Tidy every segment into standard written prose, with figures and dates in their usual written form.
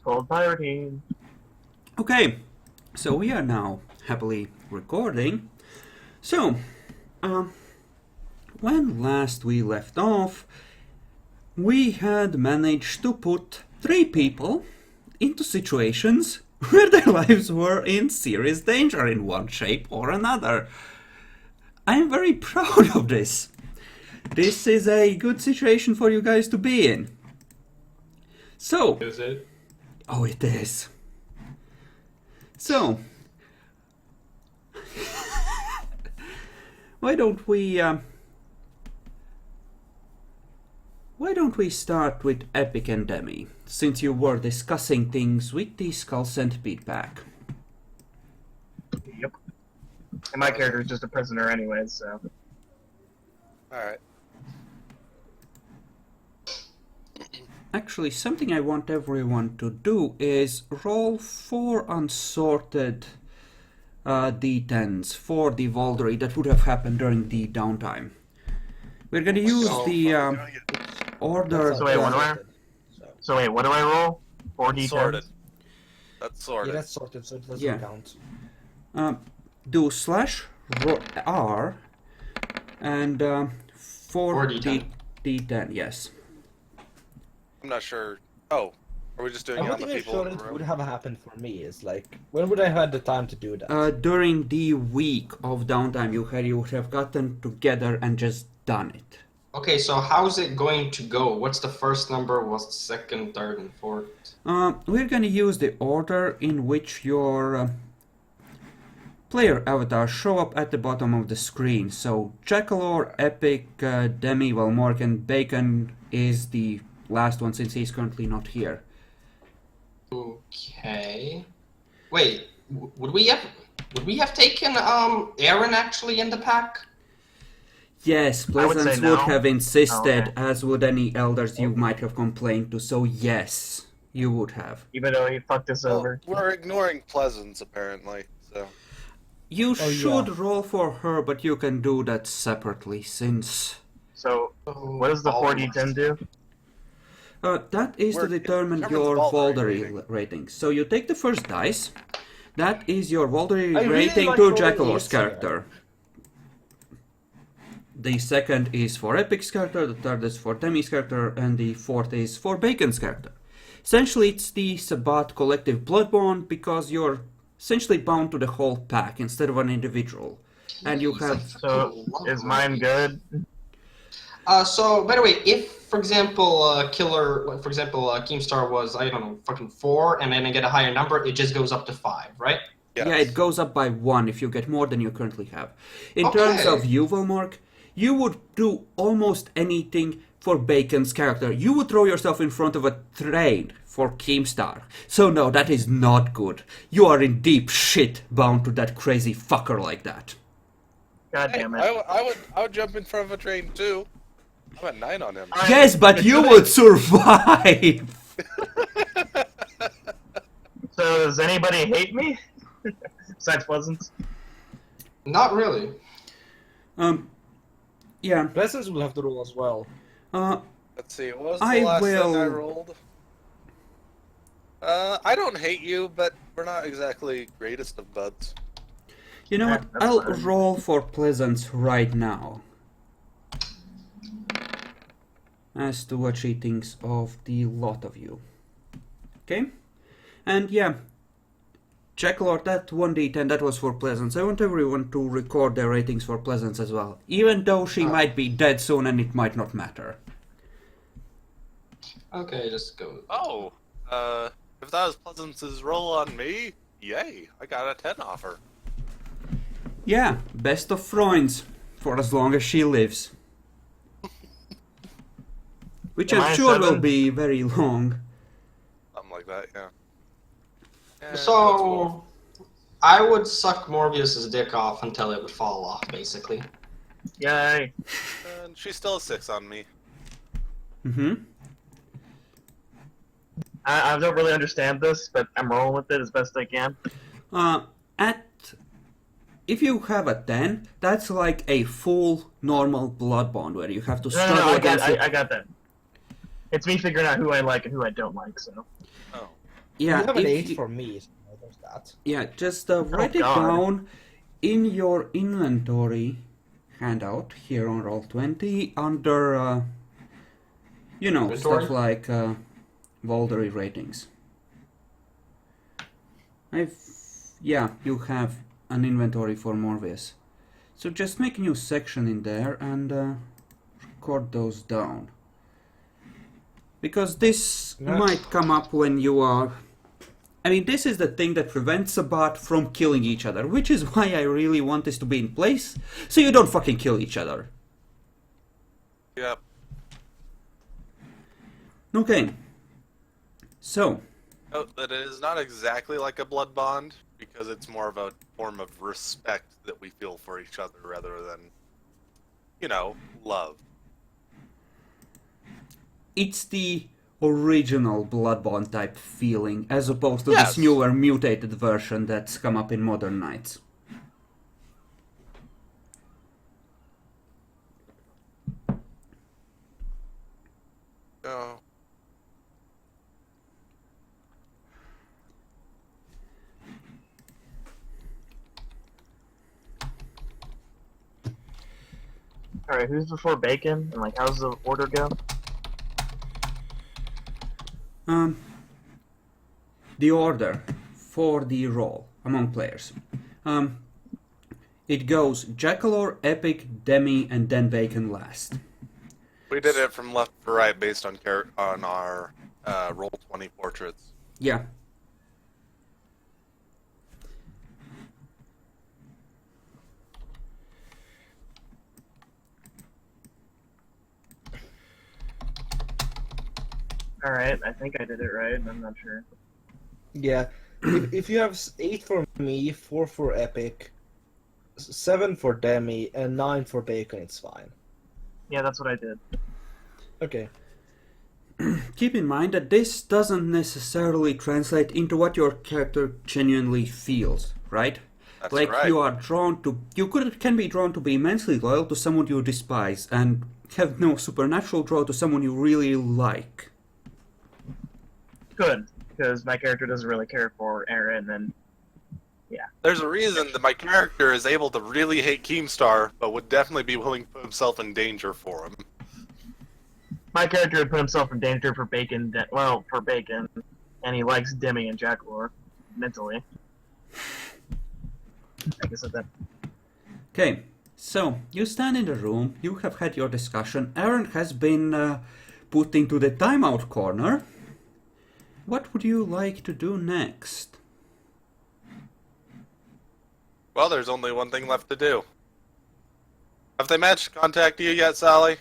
called pirating. Okay, so we are now happily recording. So, when last we left off, we had managed to put 3 people into situations where their lives were in serious danger in one shape or another. I'm very proud of this. This is a good situation for you guys to be in. So, Is it? oh, it is. So, why don't we start with Epic and Demi, since you were discussing things with the Skull Centipede pack? Yep. And my character is just a prisoner anyways, so... Alright. Actually, something I want everyone to do is roll 4 unsorted d10s for the Valkyrie that would have happened during the downtime. We're gonna use the order... So wait, what do I roll? 4d10s? Sorted. That's sorted. Yeah, that's sorted, so it doesn't count. Do slash R and 4d10, yes. I'm not sure. Oh, are we just doing it on the people sure in the it would room? have happened for me is like, when would I have had the time to do that? During the week of downtime you would have gotten together and just done it. Okay, so how's it going to go? What's the first number, what's the second, third, and fourth? We're gonna use the order in which your player avatars show up at the bottom of the screen. So Jackalor, Epic, Demi, Valmork, and Bacon is the last one since he's currently not here. Okay. Wait, would we have taken Aaron actually in the pack? Yes, I would say Pleasance no. would have insisted, Okay. as would any elders you might have complained to, so yes, you would have. Even though he fucked us Well, over. we're ignoring Pleasance, apparently, so... You Oh, should yeah. roll for her, but you can do that separately, since... So, what does the 4d10 do? that is to determine your Valkyrie rating. So you take the first dice, that is your Valkyrie I really rating like to rolling Jackalor's easier. character. The second is for Epic's character, the third is for Demi's character, and the fourth is for Bacon's character. Essentially, it's the Sabbat collective blood bond because you're essentially bound to the whole pack instead of an individual. And you have... So, is mine good? So, by the way, if, for example, Keemstar was, I don't know, fucking 4, and then I get a higher number, it just goes up to 5, right? Yes. Yeah, it goes up by 1 if you get more than you currently have. In Okay. terms of you, Valmork, you would do almost anything for Bacon's character. You would throw yourself in front of a train for Keemstar. So no, that is not good. You are in deep shit bound to that crazy fucker like that. God Hey, damn it. I would jump in front of a train, too. I'm at 9 on him. Alright, Yes, but you would survive! So, does anybody hate me? Besides Pleasance? Not really. Yeah. Pleasance will have to roll as well. Let's see, what was the I last thing I will- rolled? I don't hate you, but we're not exactly greatest of buds. You know what? That's I'll fine. roll for Pleasance right now. As to what she thinks of the lot of you. Okay? And yeah, Jackalord, that 1d10, that was for Pleasance. I want everyone to record their ratings for Pleasance as well. Even though she might be dead soon and it might not matter. Okay, just go. Oh, if that was Pleasance's roll on me, yay, I got a 10 off her. Yeah, best of friends, for as long as she lives. Which Am I'm I sure 7? will be very long. Something like that, yeah. And So, I would suck Morbius's dick off until it would fall off, basically. Yay. and she's still a 6 on me. Mm-hmm. I don't really understand this, but I'm rolling with it as best I can. If you have a 10, that's like a full normal blood bond where you have to No, struggle I against it. got that. It's me figuring out who I like and who I don't like, so. Oh. Yeah, You have an if 8 you- for me, so there's that. yeah, just write it God. down in your inventory handout here on Roll20 under, Inventory? stuff like Voldery ratings. Yeah, you have an inventory for Morbius. So just make a new section in there and record those down. Because this Yeah. might come up when you are... I mean, this is the thing that prevents Sabbat from killing each other, which is why I really want this to be in place, so you don't fucking kill each other. Yep. Okay. So, Note that it is not exactly like a blood bond, because it's more of a form of respect that we feel for each other rather than, love. it's the original Blood Bond type feeling, as opposed to Yes. this newer mutated version that's come up in Modern Knights. Oh. Alright, who's before bacon? And like, how's the order go? The order for the roll among players. It goes Jackalor, Epic, Demi, and then Bacon last. We did it from left to right based on our Roll20 portraits. Yeah. Alright, I think I did it right, I'm not sure. Yeah. If you have 8 for me, 4 for Epic, 7 for Demi, and 9 for Bacon, it's fine. Yeah, that's what I did. Okay. Keep in mind that this doesn't necessarily translate into what your character genuinely feels, right? That's like right. you are drawn to, can be drawn to be immensely loyal to someone you despise, and have no supernatural draw to someone you really like. Good, because my character doesn't really care for Aaron, and There's a reason that my character is able to really hate Keemstar, but would definitely be willing to put himself in danger for him. my character would put himself in danger for Bacon, for Bacon, and he likes Demi and Jackalor, mentally. I guess that. Okay, so you stand in the room, you have had your discussion, Aaron has been put into the timeout corner. What would you like to do next? Well, there's only one thing left to do. Have they managed to contact you yet, Sally?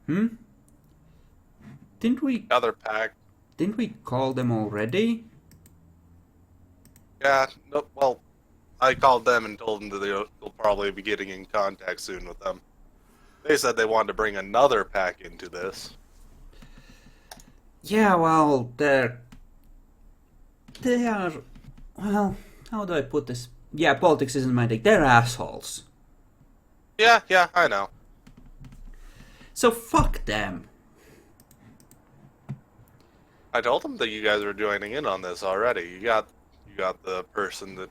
Didn't we Other pack. call them already? Yeah, no, well, I called them and told them that they'll probably be getting in contact soon with them. They said they wanted to bring another pack into this. Yeah, well, they are, well, how do I put this? Yeah, politics isn't my thing. They're assholes. Yeah, I know. So fuck them. I told them that you guys were joining in on this already. You got the person that,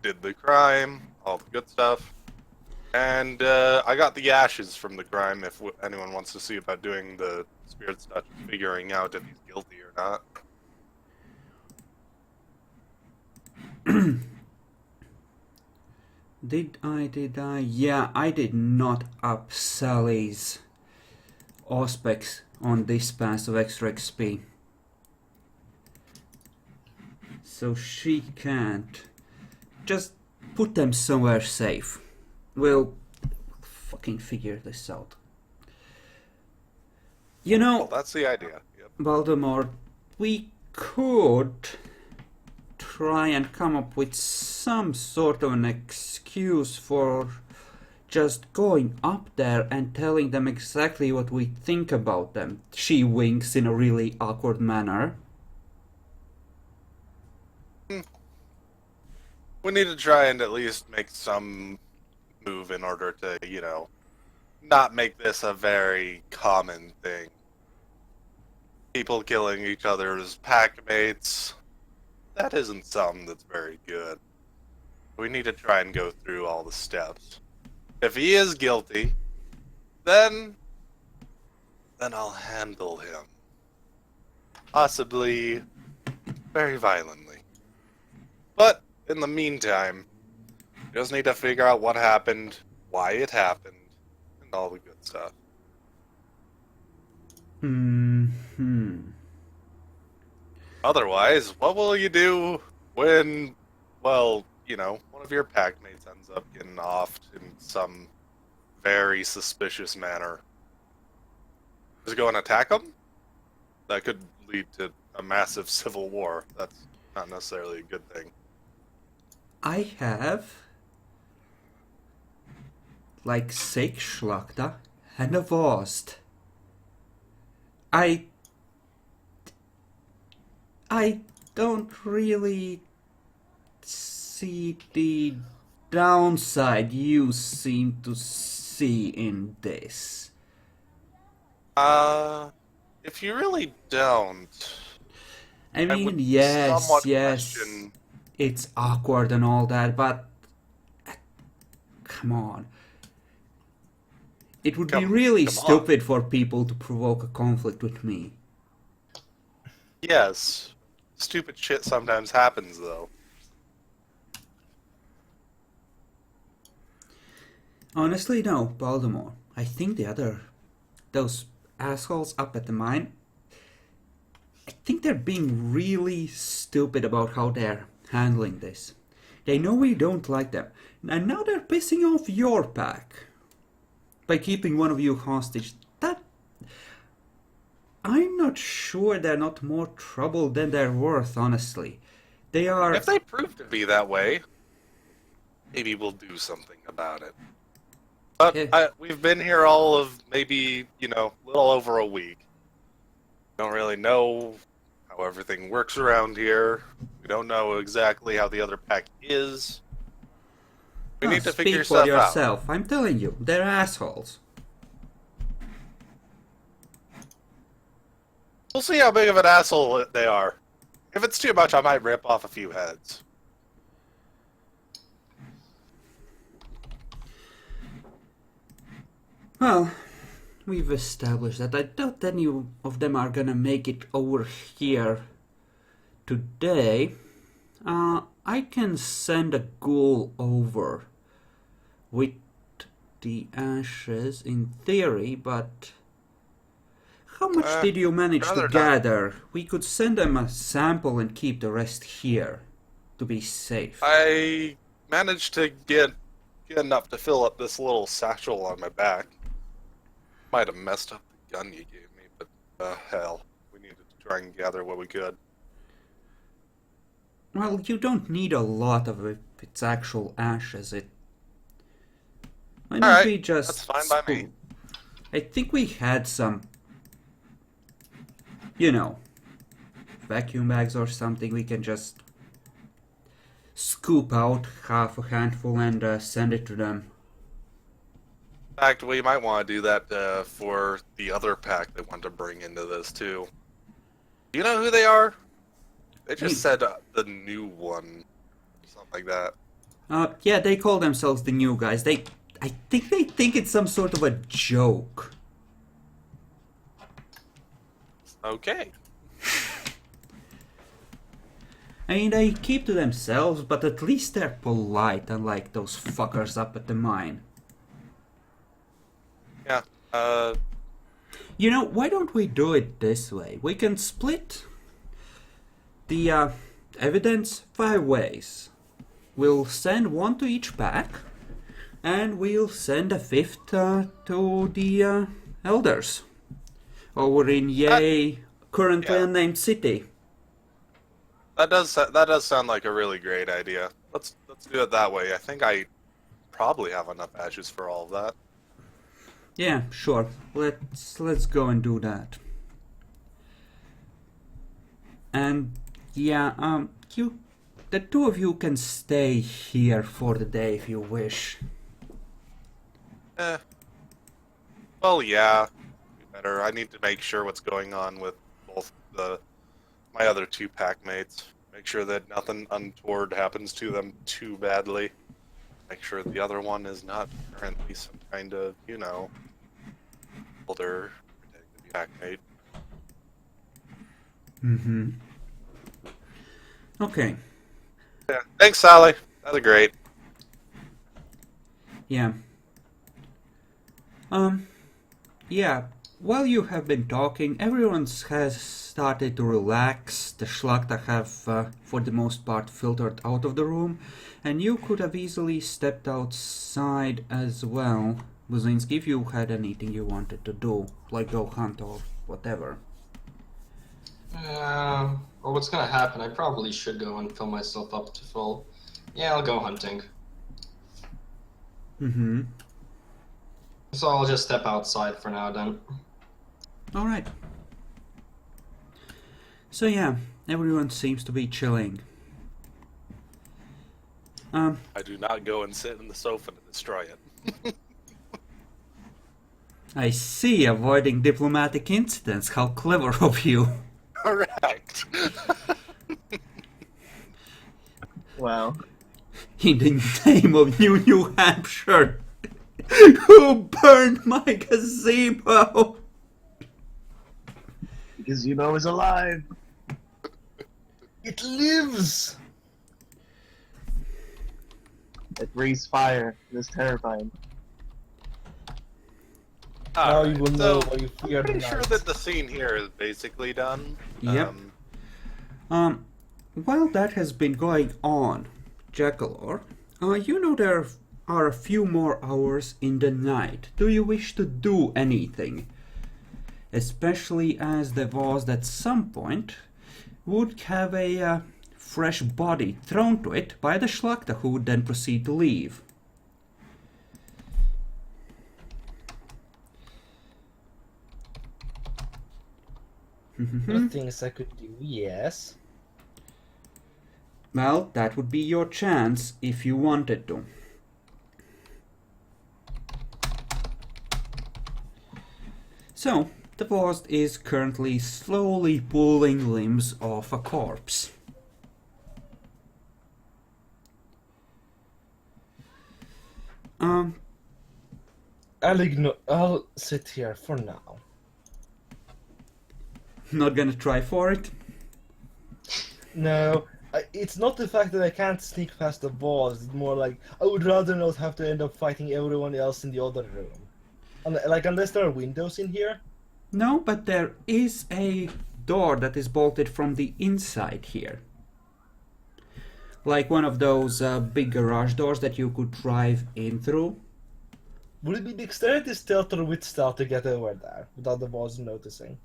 did the crime, all the good stuff. And I got the ashes from the crime if anyone wants to see about doing the spirit's touch, figuring out if he's guilty or not. Did I? Yeah, I did not up Sally's Auspex on this pass of extra XP. So she can't. Just put them somewhere safe. We'll fucking figure this out. You know, Well, that's the idea. Yep. Baltimore, we could try and come up with some sort of an excuse for just going up there and telling them exactly what we think about them. She winks in a really awkward manner. We need to try and at least make some move in order to, not make this a very common thing. people killing each other's pack mates. That isn't something that's very good. We need to try and go through all the steps. If he is guilty, then I'll handle him. Possibly very violently. But in the meantime, we just need to figure out what happened, why it happened, and all the good stuff. Otherwise, what will you do when, well, you know, one of your pack mates ends up getting offed in some very suspicious manner? Just go and attack them? That could lead to a massive civil war. That's not necessarily a good thing. I have like 6 Schlachter and a Wurst. I don't really see the downside you seem to see in this. If you really don't, I mean, would yes, somewhat yes, question- it's awkward and all that, but come on. It would be really come on. stupid for people to provoke a conflict with me. Yes, stupid shit sometimes happens, though. Honestly, no, Baltimore. I think those assholes up at the mine, I think they're being really stupid about how they're handling this. They know we don't like them, and now they're pissing off your pack by keeping one of you hostage. That, I'm not sure they're not more trouble than they're worth, honestly. They are... If they prove to be that way, maybe we'll do something about it. But Yeah. we've been here all of maybe, you know, a little over a week. Don't really know how everything works around here. We don't know exactly how the other pack is. We need to figure speak for stuff out. yourself. I'm telling you, they're assholes. We'll see how big of an asshole they are. If it's too much, I might rip off a few heads. Well, we've established that. I doubt any of them are gonna make it over here today. I can send a ghoul over with the ashes in theory, but how much did you manage to rather not. gather? We could send them a sample and keep the rest here to be safe. I managed to get enough to fill up this little satchel on my back. Might have messed up the gun you gave me, but hell, we needed to try and gather what we could. Well, you don't need a lot of its actual ashes. Why don't Alright, we just... that's fine by me. I think we had some, you know, vacuum bags or something. We can just scoop out half a handful and send it to them. In fact, we might want to do that for the other pack they want to bring into this, too. Do you know who they are? They just said the new one. Something like that. Yeah, they call themselves the new guys. I think they think it's some sort of a joke. Okay. I mean, they keep to themselves, but at least they're polite, unlike those fuckers up at the mine. Yeah. You know, why don't we do it this way? We can split the evidence 5 ways. We'll send 1 to each pack, and we'll send a 5th to the elders over in Yay, currently yeah. unnamed city. That does sound like a really great idea. Let's do it that way. I think I probably have enough ashes for all of that. Yeah, sure. Let's go and do that. And yeah, the 2 of you can stay here for the day if you wish. Well, yeah. Better. I need to make sure what's going on with both my other 2 pack mates. Make sure that nothing untoward happens to them too badly. Make sure the other one is not currently some kind of, older protected pack mate. Mm-hmm. Okay. Yeah. Thanks, Sally. That's great. Yeah. Yeah. While you have been talking, everyone has started to relax. The Schlachta have, for the most part, filtered out of the room, and you could have easily stepped outside as well, Buzinski, if you had anything you wanted to do, like go hunt or whatever. Well, what's gonna happen? I probably should go and fill myself up to full. Yeah, I'll go hunting. Mm-hmm. So I'll just step outside for now then. Alright. So yeah, everyone seems to be chilling. I do not go and sit in the sofa to destroy it. I see, avoiding diplomatic incidents. How clever of you. Correct. Wow. In the name of New Hampshire, who burned my gazebo? Gazebo is alive. It lives! It breathes fire. It is terrifying. Now you will know so why you fear the pretty sure night. that the scene here is basically done. Yep. While that has been going on, Jackalor, you know there are a few more hours in the night. Do you wish to do anything? Especially as there was at some point would have a fresh body thrown to it by the Schlachta, who would then proceed to leave. There are things I could do, yes. Well, that would be your chance if you wanted to. So, the Vost is currently slowly pulling limbs off a corpse. I'll sit here for now. Not gonna try for it? No, it's not the fact that I can't sneak past the walls. It's more like I would rather not have to end up fighting everyone else in the other room. Unless there are windows in here. No, but there is a door that is bolted from the inside here. Like one of those big garage doors that you could drive in through. Would it be dexterity, stealth, or wit stealth to get over there without the boss noticing?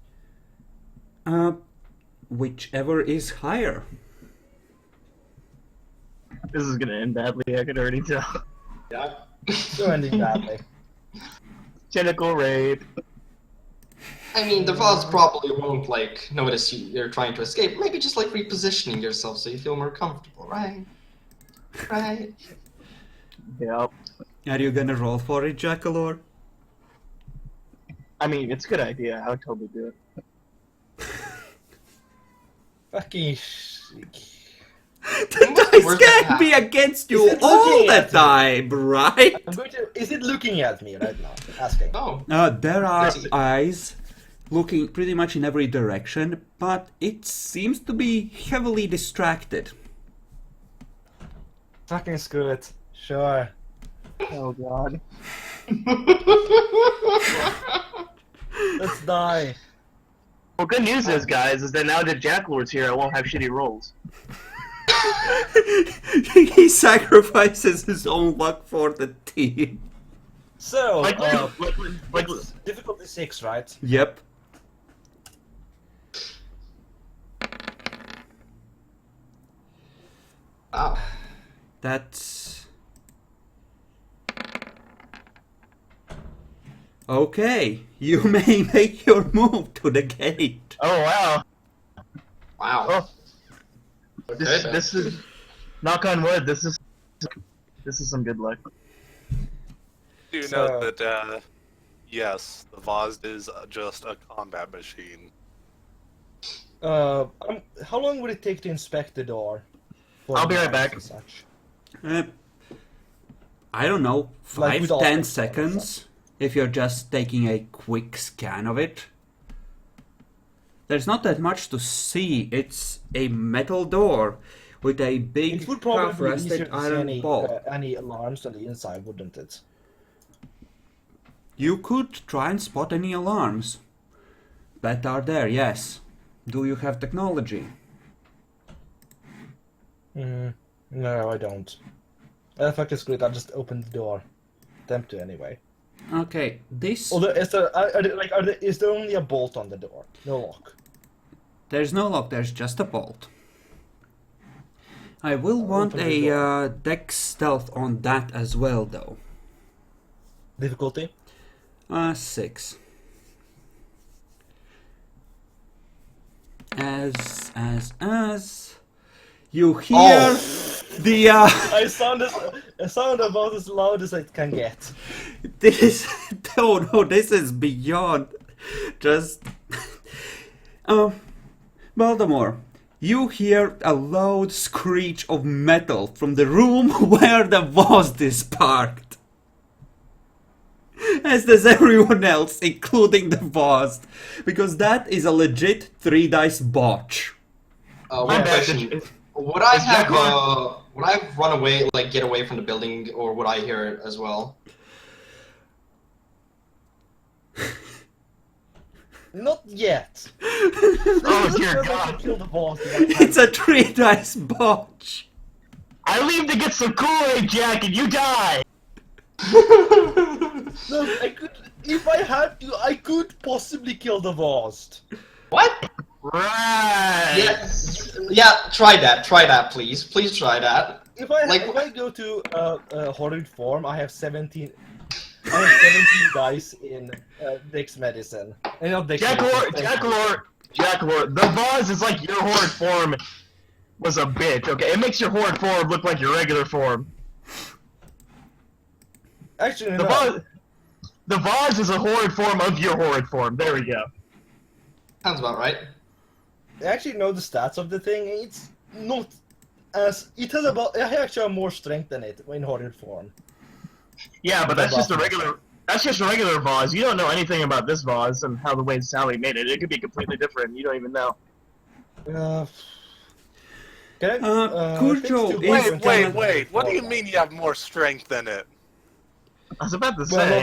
Whichever is higher. This is gonna end badly, I can already tell. Yeah. So ending badly. Genital rape. I mean, the Voz probably won't, notice you're trying to escape. Maybe just, repositioning yourself so you feel more comfortable, right? Right? Yep. Are you gonna roll for it, Jackalor? I mean, it's a good idea. I would totally do it. Fucking The dice can't be against you all the time, right? Is it looking at me right now? Asking. Oh. There are eyes looking pretty much in every direction, but it seems to be heavily distracted. Fucking screw it. Sure. Oh god. Let's die. Well, good news is, guys, is that now that Jackalord's here, I won't have shitty rolls. He sacrifices his own luck for the team. So, Like, difficulty 6, right? Yep. Wow. That's... Okay, you may make your move to the gate. Oh wow. Wow. Oh, Okay, then. this is, knock on wood. This is some good luck. Do So- note that, yes, the Voz is just a combat machine. How long would it take to inspect the door? I'll be right alarms back. and such? I don't know, Like 5, with all 10 things, seconds if you're just taking a quick scan of it. There's not that much to see. It's a metal door with a big It would probably be easier half-rusted to see iron bolt. any alarms on the inside, wouldn't it? You could try and spot any alarms that are there, yes. Do you have technology? No, I don't. In fact, it's great. I'll just open the door. Attempt to anyway. Okay, this... Although, is there only a bolt on the door? No lock. There's no lock, there's just a bolt. I will want open the a dex stealth on that as well, though. Difficulty? 6. As you hear the I sound about as loud as I can get. this no, this is beyond just Baltimore. You hear a loud screech of metal from the room where the vase is parked. As does everyone else, including the vase, because that is a legit 3-dice botch. One bad. question: would I have run away, like get away from the building, or would I hear it as well? Not yet. Oh dear God! Kill the boss. It's a 3-dice botch. I leave to get some Kool-Aid, Jack, and you die. No, I could. If I had to, I could possibly kill the boss. What? Right. Yeah. Try that. Try that, please. Please try that. If I go to horrid form, I have 17. I have 17 dice in Dex medicine. Not Dex medicine. Jackalore, the vase is like your horrid form was a bitch, okay? It makes your horrid form look like your regular form. Actually, The vase is a horrid form of your horrid form. There we go. Sounds about right. I actually know the stats of the thing. It's not as it has about. I actually have more strength than it in horrid form. Yeah, but that's just a regular. That's just a regular vase. You don't know anything about this vase and how the way Sally made it. It could be completely different. You don't even know. Can I, Kurcho things to- is- Wait. What do you mean you have more strength than it? I was about to Well, say.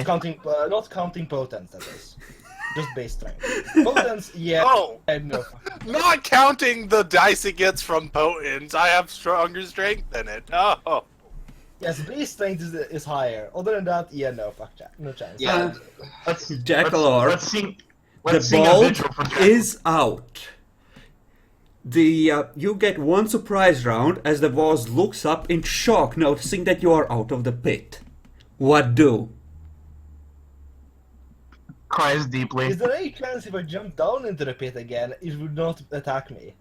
not counting potence, that is. Just base strength. Potence, yeah. Oh, I have no. not counting the dice it gets from potence, I have stronger strength than it. Oh. Yes, base strength is higher. Other than that, yeah, no, fuck that, no chance. Yeah. Jackalore, Let's sing. the Let's sing a bolt vigil for Jack. is out. You get one surprise round as the vase looks up in shock, noticing that you are out of the pit. What do? Cries deeply. Is there any chance if I jump down into the pit again, it would not attack me?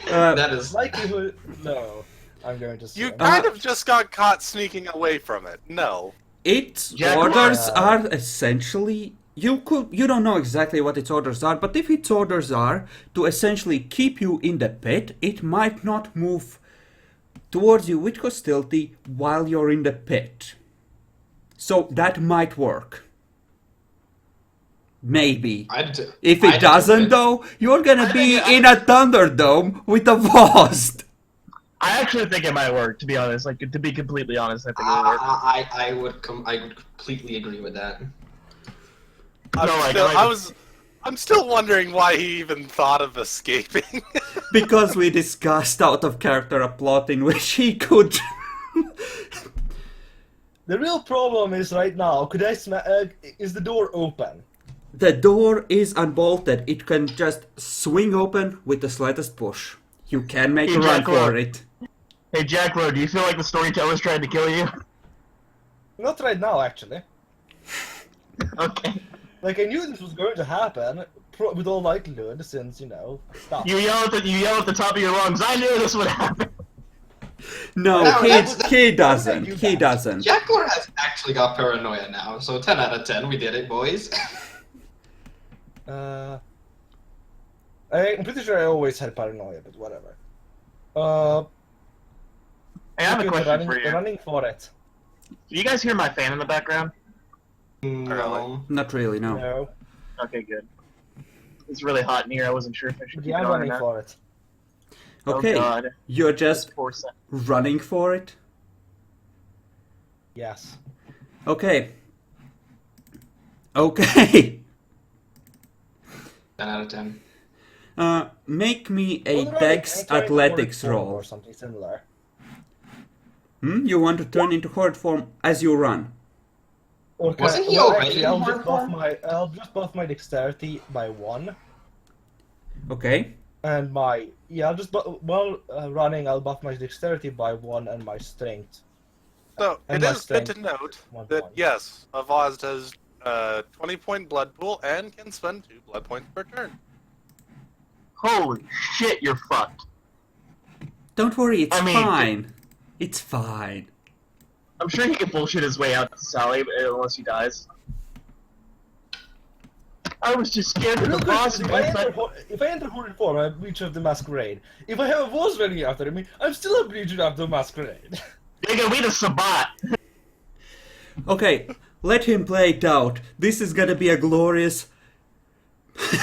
That is. Likelihood, no. I'm going to. You swim. kind of just got caught sneaking away from it. No. Its Jack- orders are essentially you don't know exactly what its orders are, but if its orders are to essentially keep you in the pit, it might not move towards you with hostility while you're in the pit. So that might work. Maybe. If it doesn't though, you're gonna be in a Thunderdome with a vase. I actually think it might work. To be honest, like to be completely honest, I think it would work. I would completely agree with that. I'm still wondering why he even thought of escaping. Because we discussed out of character a plot in which he could. The real problem is right now. Could I is the door open? The door is unbolted. It can just swing open with the slightest push. You can make a run for it. Hey Jacklo, do you feel like the storyteller's trying to kill you? Not right now, actually. Okay. Like I knew this was going to happen, with all likelihood, since stuff. You yell at the top of your lungs. I knew this would happen. No, he doesn't. He doesn't. Jackler has actually got paranoia now, so 10 out of 10, we did it, boys. I'm pretty sure I always had paranoia, but whatever. Hey, I have a okay, question for you. running for it. Do you guys hear my fan in the background? No. Not really, no. No. Okay, good. It's really hot in here. I wasn't sure if I should keep Yeah, it I'm on or running not. for it. Okay, Oh god. you're just 4 seconds. running for it? Yes. Okay. Okay. 10 out of 10. Make me a Well, Dex I'm trying to Athletics forward roll. or something similar. You want to turn into horde form as you run. Or Wasn't he well, already actually, in I'll hard just buff form? my dexterity by 1, Okay. and I'll just running. I'll buff my dexterity by 1 and my strength. So And it my is good to strength, note 1 that point. yes, Avaz has 20-point blood pool and can spend 2 blood points per turn. Holy shit, you're fucked. Don't worry, it's I mean, fine. It's fine. I'm sure he can bullshit his way out to Sally, unless he dies. I was just scared that Real the quick, boss if I enter Horde form, I'm Breach of the Masquerade. If I have a boss running after me, I'm still a Breach of the Masquerade. Nigga, we the Sabbat. Okay, let him play it out. This is gonna be a glorious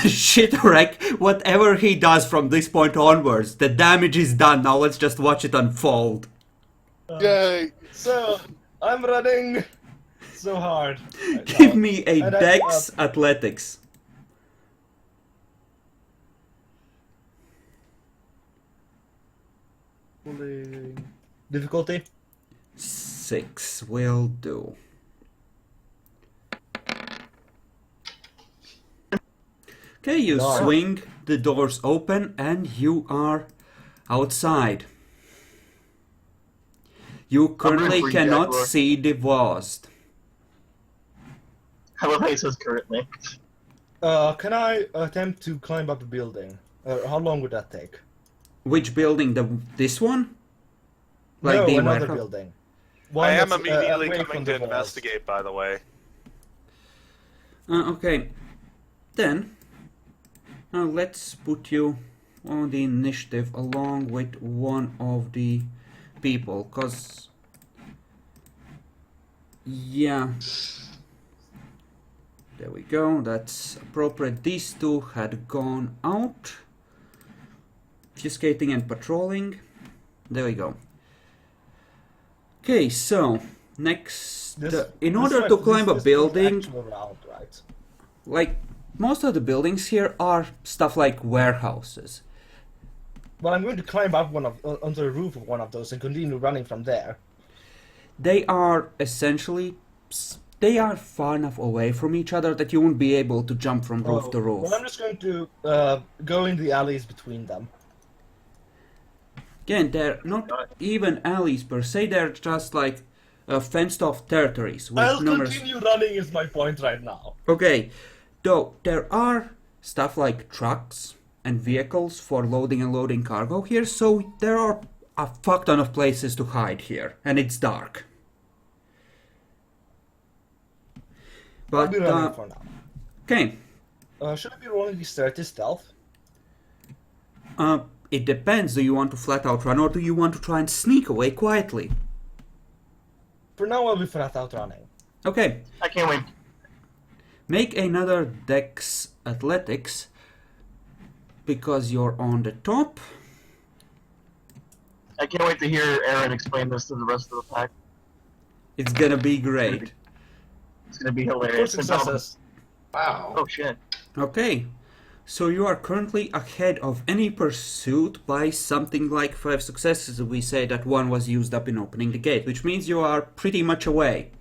shipwreck. Whatever he does from this point onwards, the damage is done. Now let's just watch it unfold. Yay! So, I'm running so hard. right Give now. me a And Dex Athletics. Difficulty? 6 will do. Okay, you Nice. swing the doors open and you are outside. You currently for you, cannot Jaguar. see the vase. I love how he says currently. Can I attempt to climb up a building? How long would that take? Which building? This one? No, the another warehouse? building. I am that's, immediately away from coming the to walls. investigate, by the way. Okay, then let's put you on the initiative along with one of the people, cause yeah, there we go. That's appropriate. These two had gone out, obfuscating and patrolling. There we go. Okay, so next, in order to climb a building. Actual round, right? Like, most of the buildings here are stuff like warehouses. Well, I'm going to climb up onto the roof of one of those and continue running from there. They are essentially, they are far enough away from each other that you won't be able to jump from roof to roof. Well, I'm just going to go in the alleys between them. Again, they're not even alleys per se, they're just like fenced off territories with I'll numerous... continue running is my point right now. Okay, though there are stuff like trucks and vehicles for loading and loading cargo here, so there are a fuck ton of places to hide here, and it's dark. I'll But, be running for now. okay, Should I be rolling this 30 stealth? it depends. Do you want to flat out run or do you want to try and sneak away quietly? For now, I'll be flat out running. Okay, I can't wait. make another Dex Athletics because you're on the top. I can't wait to hear Aaron explain this to the rest of the pack. It's gonna be great. It's gonna be 4 hilarious. successes. Wow. Oh shit. Okay, so you are currently ahead of any pursuit by something like 5 successes. We say that 1 was used up in opening the gate, which means you are pretty much away.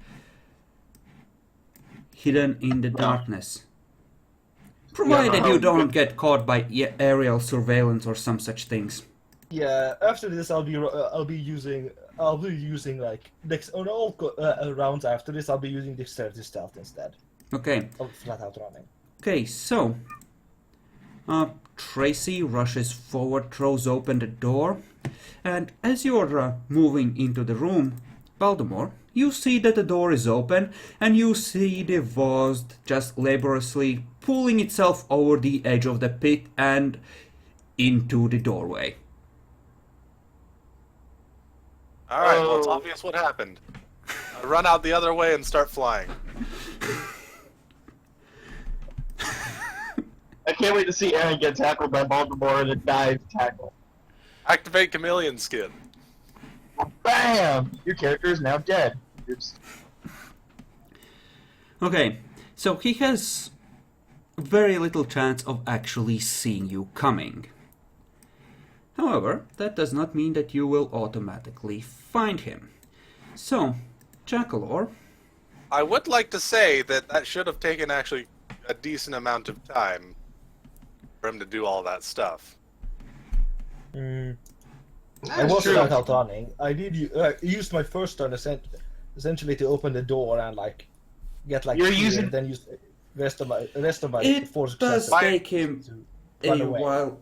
Hidden in the darkness. Provided you don't get caught by aerial surveillance or some such things. Yeah, after this, I'll be using like all rounds after this. I'll be using dexterity stealth instead Okay, of flat out running. okay, so Tracy rushes forward, throws open the door, and as you're moving into the room, Baltimore, you see that the door is open, and you see the vase just laboriously pulling itself over the edge of the pit and into the doorway. Alright, well, it's Oh. obvious what happened. I run out the other way and start flying. I can't wait to see Aaron get tackled by Baltimore in a dive tackle. Activate chameleon skin. Bam! Your character is now dead. Oops. Okay, so he has very little chance of actually seeing you coming. However, that does not mean that you will automatically find him. So, Jackalor, I would like to say that that should have taken actually a decent amount of time for him to do all that stuff. I That's was true. not out running. I did used my first turn essentially to open the door and like get like You're here, using- and then use rest of my it force does successes take him to run a away. while.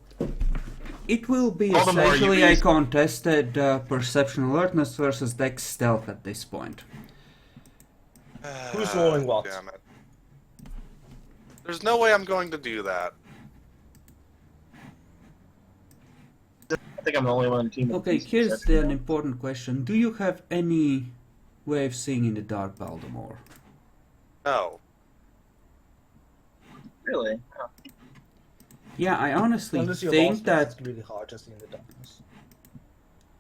It will be Baltimore, you essentially a used- contested perception alertness versus dex stealth at this point. Who's rolling what? Damn it. There's no way I'm going to do that. I think I'm the only one on the team. with Okay, this here's exception. an important question. Do you have any way of seeing in the dark, Baltimore? No. Really? Oh. Yeah, I honestly Unless you're think lost, that it's really hard to see in the darkness.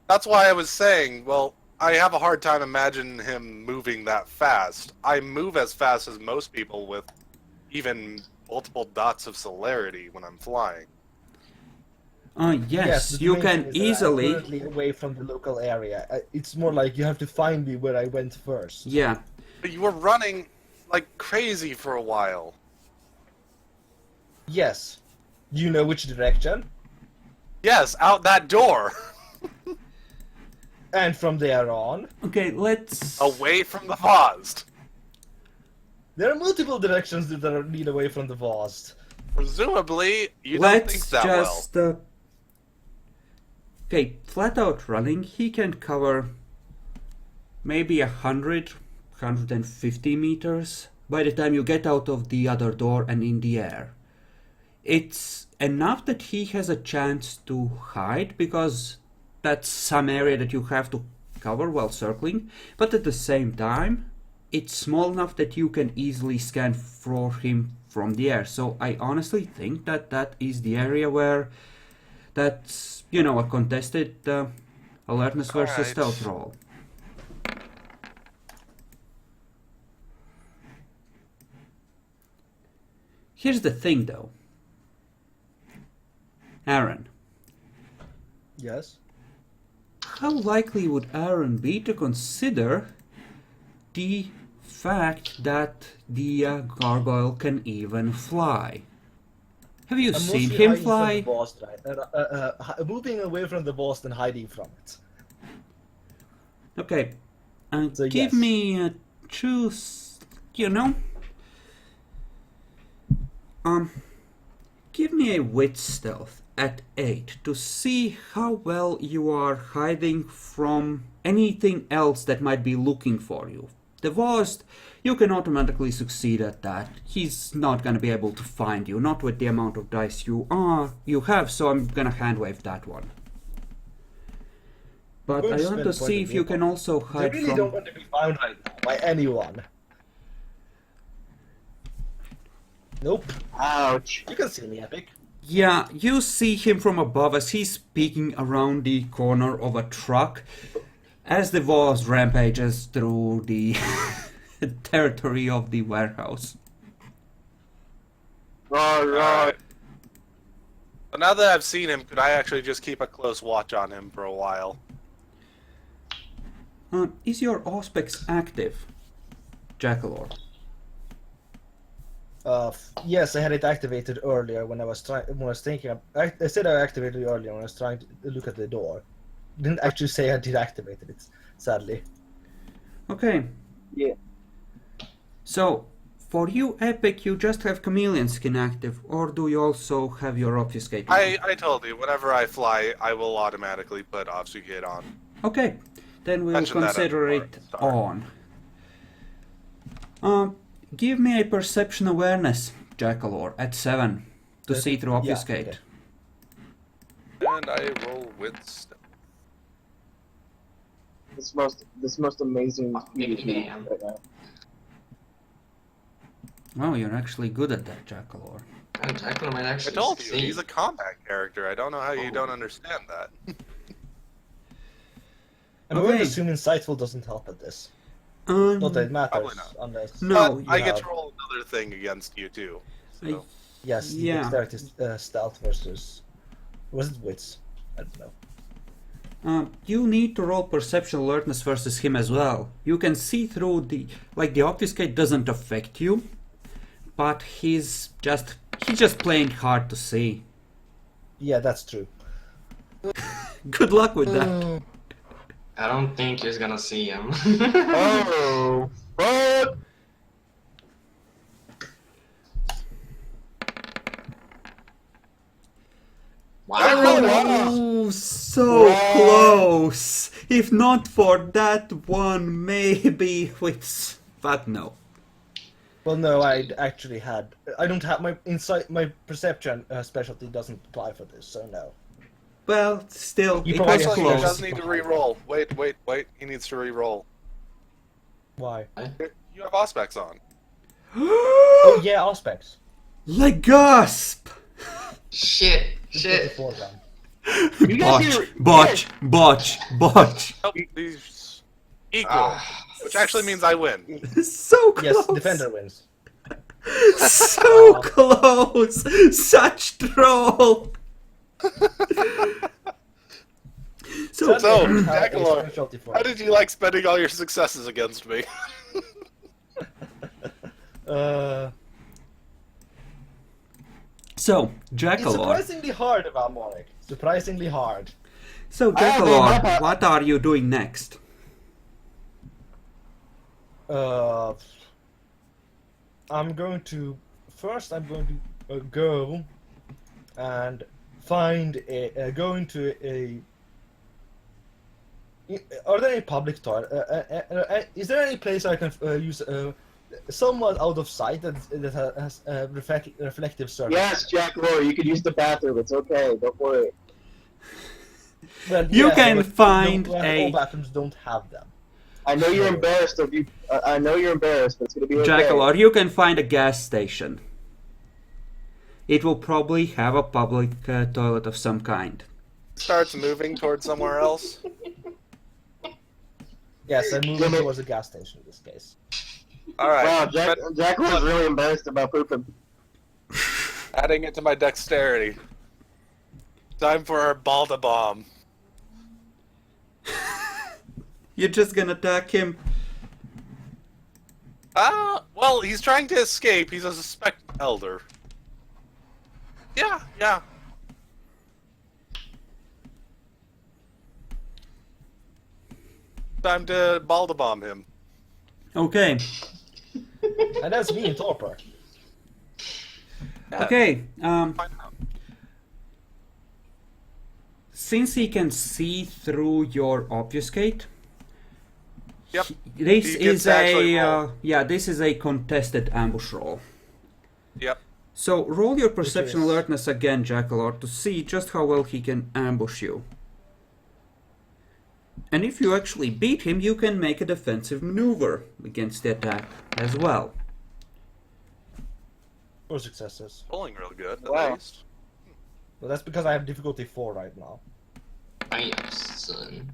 That's why I was saying, well, I have a hard time imagining him moving that fast. I move as fast as most people with even multiple dots of celerity when I'm flying. yes, but the you main can thing is that I'm easily. currently away from the local area. It's more like you have to find me where I went first. Yeah, But you were running like crazy for a while. Yes. Do you know which direction? Yes, out that door. And from there on, okay, let's. Away from the Vost. there are multiple directions that lead away from the Vost. Presumably, you don't Let's think that well. just. Okay, flat out running, he can cover maybe 150 meters by the time you get out of the other door and in the air. It's enough that he has a chance to hide because that's some area that you have to cover while circling, but at the same time, it's small enough that you can easily scan for him from the air. So I honestly think that that is the area where that's, you know, a contested alertness versus Alright. stealth roll. Here's the thing though. Aaron, Yes. how likely would Aaron be to consider the fact that the gargoyle can even fly? Have you I'm seen mostly him hiding from fly? the Vost, right? Moving away from the Vost and hiding from it. Okay, So give yes. me a choose. You know, give me a wit stealth at 8 to see how well you are hiding from anything else that might be looking for you. The Vost, you can automatically succeed at that. He's not gonna be able to find you, not with the amount of dice you have, so I'm gonna hand wave that one. But Good I want to spin point see of if you view. can also I hide really from... don't want to be found right now by anyone. Nope. Ouch. You can see me, Epic. Yeah, you see him from above as he's peeking around the corner of a truck as the Voss rampages through the territory of the warehouse. Right. So now that I've seen him, could I actually just keep a close watch on him for a while? Is your Auspex active, Jackalor? Yes, I had it activated earlier when I was thinking. I said I activated it earlier when I was trying to look at the door. Didn't actually say I did activate it. Sadly. Okay. Yeah. So, for you, Epic, you just have Chameleon Skin active, or do you also have your Obfuscate on? I told you, whenever I fly, I will automatically put Obfuscate on. Okay, then we'll Mention that at consider the it start. on. Give me a perception awareness, Jackalor at 7 to see through obfuscate. okay. And I roll with stealth. This most amazing Maybe PvP damn. right now. Wow, you're actually good at that, Jackalor. Jackal might I actually told you, succeed. he's a combat character. I don't know how you Oh. don't understand that. I'm going Okay. to assume Insightful doesn't help at this. Um, Not that it matters, Probably not. unless... No, But I you get have- to roll another thing against you too. So. Yes, Yeah. dexterity stealth versus... Was it wits? I don't know. you need to roll perception alertness versus him as well. You can see through the obfuscate doesn't affect you, but he's just playing hard to see. Yeah, that's true. Good luck with that. I don't think he's gonna see him. Oh, fuck! Wow. Oh, so Wow. close! If not for that one, maybe with... But no. Well, no, I actually had... I don't have my insight... My perception specialty doesn't apply for this, so no. Well, still, You it probably was have to He close. does need to re-roll. Wait. He needs to re-roll. Why? You have Auspex on. Oh, yeah, aspects. Legasp! Shit. Shit. 54 then. You guys hear? Botch! Nope, these equal. Ah. Which actually means I win. So close! Yes, defender wins. So close! Such troll! So, So, I have a Jackalor, specialty for how it. did you like spending all your successes against me? so It's Jackalor. surprisingly hard about Monarch. Surprisingly hard. So, I have Jackalor, a- what are you doing next? I'm going to... First, I'm going to go and find a... go into a... Are there any public toilet? Is there any place I can use somewhat out of sight that has reflective surface? Yes, Jack Roy, you could use the bathroom. It's okay. Don't worry. Well, You yeah, can but find all a- bathrooms don't have them. I know you're embarrassed of you. I know you're embarrassed, but it's gonna be okay. Jackalor, you can find a gas station. It will probably have a public toilet of some kind. Starts moving towards somewhere else. Yes, I'm moving towards a gas station in this case. Alright. Wow, Jack was really embarrassed about pooping. Adding it to my dexterity. Time for our Balda bomb. You're just gonna attack him. Well, he's trying to escape. He's a suspected elder. Yeah. Time to Balda bomb him. Okay. And that's me in torpor. Okay. Find out. Since he can see through your obfuscate, Yep. this He is gets to actually a roll. this is a contested ambush roll. Yep. So roll your perception is- alertness again, Jackalor, to see just how well he can ambush you. And if you actually beat him, you can make a defensive maneuver against the attack as well. 4 successes. Pulling real good, at Wow. least. Well, that's because I have difficulty 4 right now. Damn, son.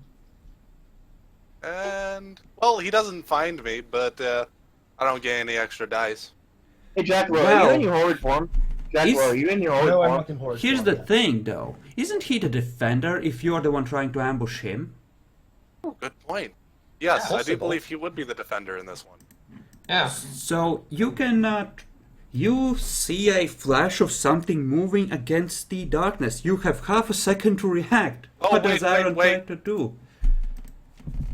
And, well, he doesn't find me, but I don't get any extra dice. Hey, Jack Roy, are Well, you in your horrid form? Jack he's- Roy, are you in your horrid No, I'm form? not in horse. Here's the thing, though. Isn't he the defender if you're the one trying to ambush him? Good point. Yes, I do possible. believe he would be the defender in this one. Yeah. So you cannot. You see a flash of something moving against the darkness. You have half a second to react. Oh, what wait, does wait, Iron wait. try to do?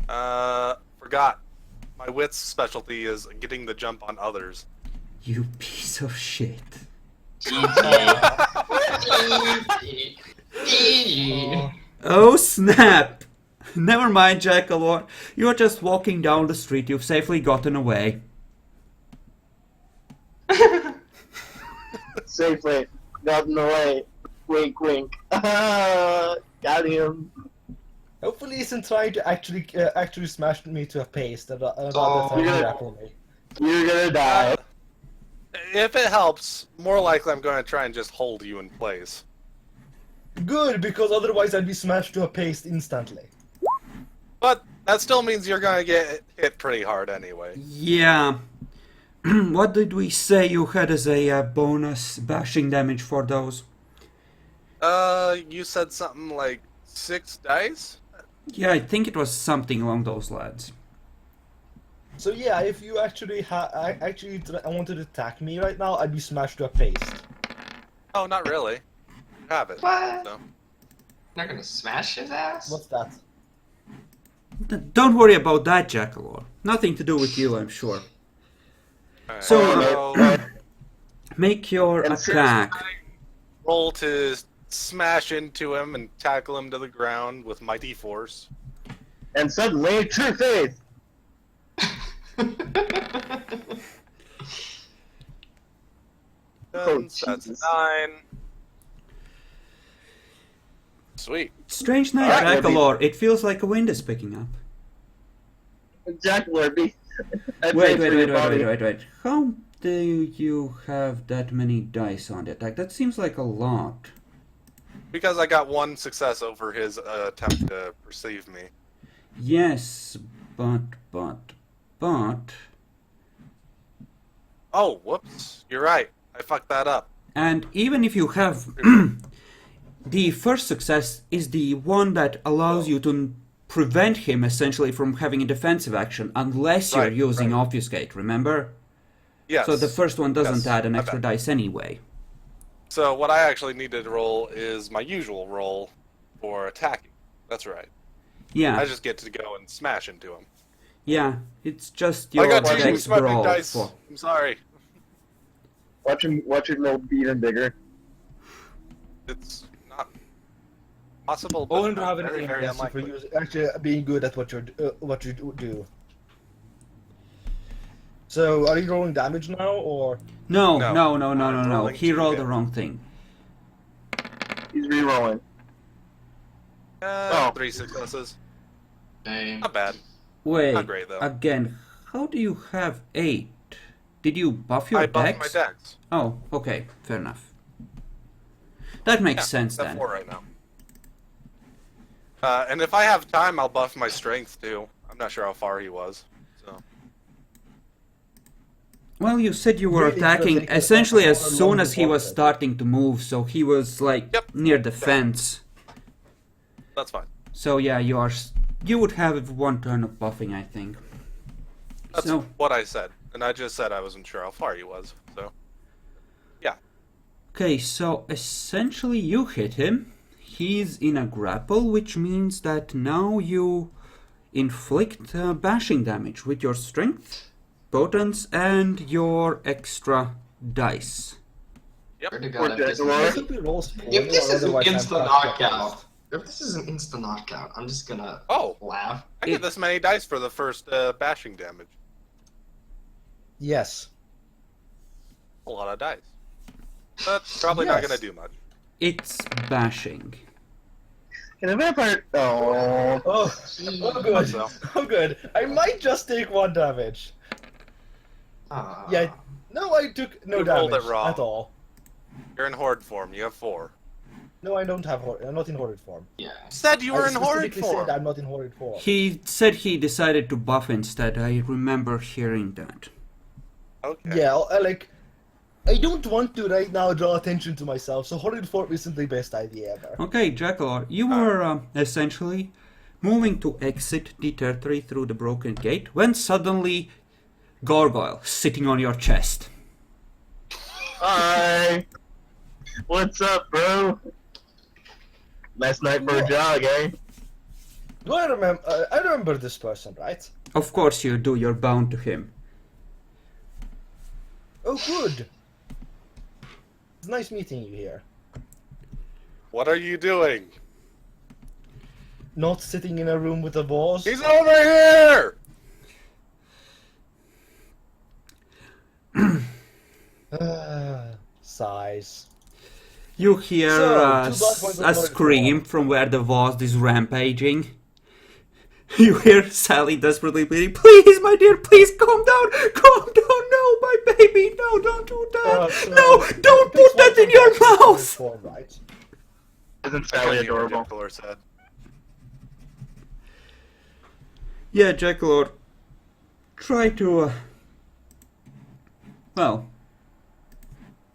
Forgot. My wits specialty is getting the jump on others. You piece of shit. GG. GG. Oh snap! Never mind, Jackalor. You're just walking down the street. You've safely gotten away. safely gotten away. Wink, wink. Got him. Hopefully, he isn't trying to actually smash me to a paste and rather Oh. than Yeah. grapple me. You're gonna die. If it helps, more likely I'm going to try and just hold you in place. Good, because otherwise I'd be smashed to a paste instantly. But that still means you're going to get hit pretty hard anyway. Yeah. What did we say you had as a bonus bashing damage for those? You said something like 6 dice? Yeah, I think it was something along those lines. So yeah, if you actually wanted to attack me right now, I'd be smashed to a paste. Oh, not really. You have it. What? So. Not gonna smash his ass? What's that? Don't worry about that, Jackalor. Nothing to do with you, I'm sure. Alright, So, make your And attack. roll to smash into him and tackle him to the ground with mighty force. And suddenly, true faith. Oh, That's Jesus. 9. Sweet. Strange night, Alright, Jackalor. It feels like a wind is picking up. Jack Lorby. Wait. How do you have that many dice on the attack? That seems like a lot. Because I got 1 success over his attempt to perceive me. Yes, but... Oh, whoops. You're right. I fucked that up. And even if you have... the first success is the one that allows you to prevent him essentially from having a defensive action unless you're Right, using right. Obfuscate, remember? Yes. So the first one doesn't Yes, add an my extra bad. dice anyway. So what I actually needed to roll is my usual roll for attacking. That's right. Yeah, I just get to go and smash into him. yeah, it's just I your got to dex use my big brawl dice. for... I'm sorry. Watch him go even bigger. It's not possible, but Only to have an very, aim very against you for unlikely. actually being good at what you do. So, are you rolling damage now, or? No. I'm rolling He to rolled hit. the wrong thing. He's re-rolling. Oh. 3 successes. Dang. Not bad. Wait, Not great, though. again, how do you have 8? Did you buff your I buffed dex? my dex. Oh, okay, fair enough. That makes Yeah, sense I'm then. at 4 right now. And if I have time, I'll buff my strength too. I'm not sure how far he was. So Well, you said you were Really, attacking because they essentially could as have soon gone as he was along the starting to move, so he was like Yep. near the fence. that's fine. So yeah, you would have 1 turn of buffing, I think. That's So what I said, and I just said I wasn't sure how far he was. So yeah, okay, so essentially you hit him. He's in a grapple, which means that now you inflict bashing damage with your strength, potence, and your extra dice. Swear to Poor God, if this, Jackalope. I think we roll poorly, if this or is an otherwise I'm instant fucked up. knockout, if this is an instant knockout, I'm just gonna Oh. laugh. I get this many dice for the first bashing damage. Yes. A lot of dice. That's probably not Yes. gonna do much. It's bashing. Can a vampire? Oh. Oh good. So. Oh, good. I might just take 1 damage. Yeah. No, I took no You rolled damage it wrong. at all. You're in horde form. You have 4. No, I don't have. I'm not in horrid form. Yeah. Said you were I in horde specifically form. said I'm not in horrid form. He said he decided to buff instead. I remember hearing that. Okay. Yeah, I don't want to right now draw attention to myself, so horrid form isn't the best idea ever. Okay, Jackalor, you were essentially moving to exit the territory through the broken gate when suddenly Gargoyle sitting on your chest. Hi. What's up, bro? Last night for a jog, eh? Do I remember? I remember this person, right? Of course you do, you're bound to him. Oh, good. It's nice meeting you here. What are you doing? Not sitting in a room with a boss. He's over here. Size. You hear So, 2 blood points a of scream form. from where the Voz is rampaging. You hear Sally desperately pleading, "Please, my dear, please calm down! Calm down! No, my baby! No, don't do that! So, No, don't this put that one in your comes back to mouth!" form, right? Isn't I Sally couldn't hear what adorable? Jackalour said. Yeah, Jackalor, try to, well,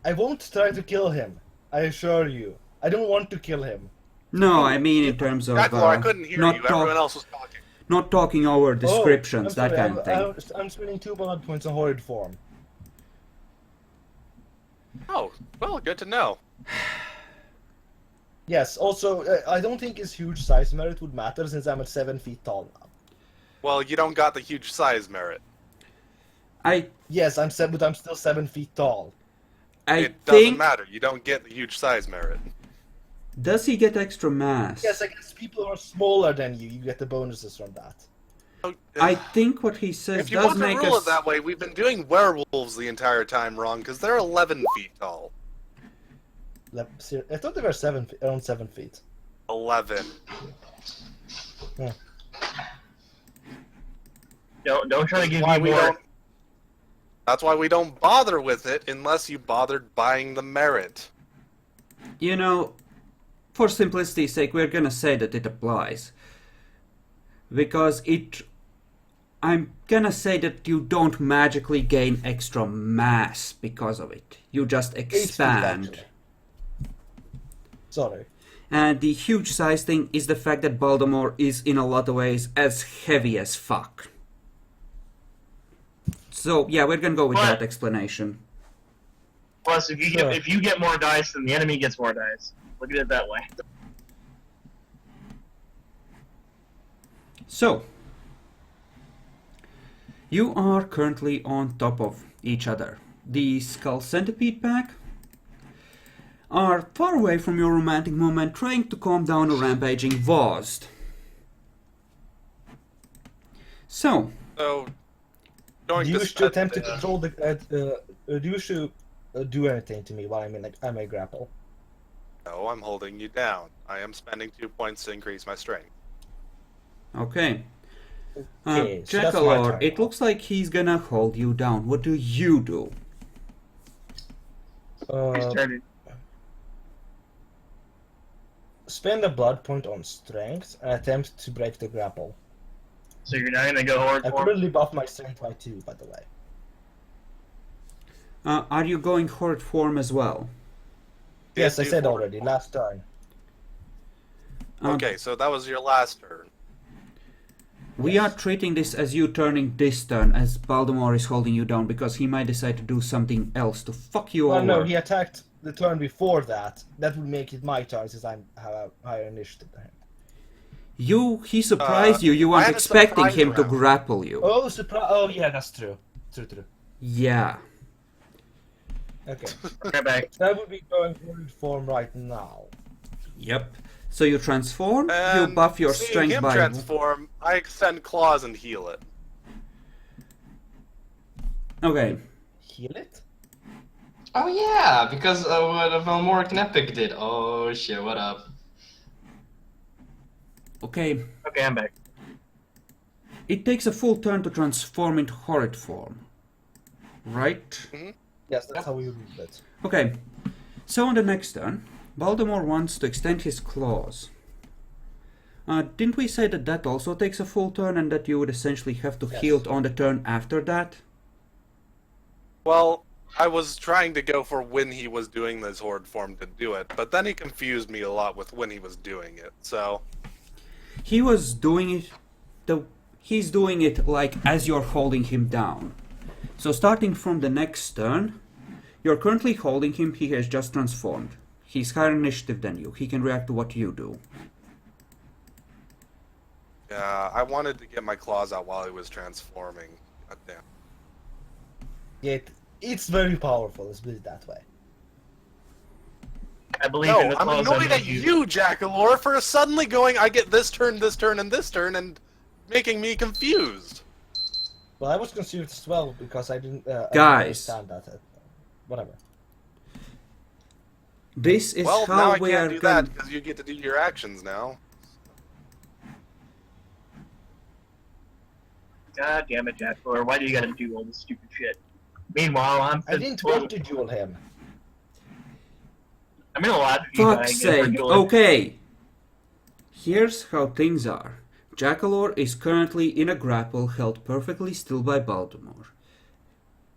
I won't try to kill him. I assure you. I don't want to kill him. no, I mean in terms of Jackalour, I couldn't hear not you. Everyone else was talking. not talking over descriptions, Oh, that kind of thing. I'm spending 2 blood points on horrid form. Oh, well, good to know. Yes, also, I don't think his huge size merit would matter since I'm at 7 feet tall now. Well, you don't got the huge size merit. Yes, but I'm still 7 feet tall. I It doesn't think. matter. You don't get the huge size merit. Does he get extra mass? Yes, I guess people who are smaller than you get the bonuses from that. Oh, I think what he says if you does want to make rule us. it that way, we've been doing werewolves the entire time wrong, because they're 11 feet tall. I thought they were around 7 feet. 11. Don't try to give Why me we more. don't... That's why we don't bother with it unless you bothered buying the merit. You know, for simplicity's sake, we're gonna say that it applies. Because I'm gonna say that you don't magically gain extra mass because of it. You just 8 feet, expand. actually. Sorry. And the huge size thing is the fact that Baltimore is in a lot of ways as heavy as fuck. So yeah, we're gonna go with But- that explanation. Plus, if you get more dice, then the enemy gets more dice. Look at it that way. So, you are currently on top of each other. The Skull Centipede pack are far away from your romantic moment, trying to calm down a rampaging Vost. So, So, going Do you to wish to attempt to spend, control the... do you wish to do anything to me while I'm a grapple? No, I'm holding you down. I am spending 2 points to increase my strength. okay. Okay, so that's my Jackalor, turn it now. looks like he's gonna hold you down. What do you do? He's turning. Spend a blood point on strength and attempt to break the grapple. So you're not gonna go hard I for him? currently buff my strength by 2, by the way. Are you going horde form as well? Yes, I do said forward. already, last turn. Okay, so that was your last turn. We are treating this as you turning this turn, as Baltimore is holding you down, because he might decide to do something else to fuck you Well, over. no, he attacked the turn before that. That would make it my turn since I have a higher initiative than him. He surprised you. You I weren't had a expecting surprise him to round. grapple you. Oh, surprise! Oh, yeah, that's true. True. Yeah. Okay. Right back. That would be going horrid form right now. Yep. So you transform, you And buff your seeing strength him by... transform, I extend claws and heal it. Okay. Heal it? Oh yeah, because what Velmoric Epic did. Oh shit, what up? Okay. Okay, I'm back. It takes a full turn to transform into horrid form. Right? Yes, that's how we do it. Okay. So on the next turn, Baltimore wants to extend his claws. Didn't we say that that also takes a full turn and that you would essentially have to Yes. heal on the turn after that? Well, I was trying to go for when he was doing this horde form to do it, but then he confused me a lot with when he was doing it, so... He was doing it... He's doing it like as you're holding him down. So starting from the next turn, you're currently holding him, he has just transformed. He's higher initiative than you. He can react to what you do. Yeah, I wanted to get my claws out while he was transforming. God damn. Yeah, it's very powerful, let's put it that way. I believe in No, the I'm claws annoyed that at make you, Jackalor, for suddenly going, I get this turn, and this turn, and making me confused. Well, I was confused as well because I didn't Guys. understand that. Whatever. This is Well, now how I we can't are do going. that because you get to do your actions now. God damn it, Jack Thor. Why do you gotta do all this stupid shit? Meanwhile, I didn't want to duel him. I'm in a lot of you Fuck's dying for sake. dueling. Okay. Here's how things are. Jackalor is currently in a grapple held perfectly still by Baltimore.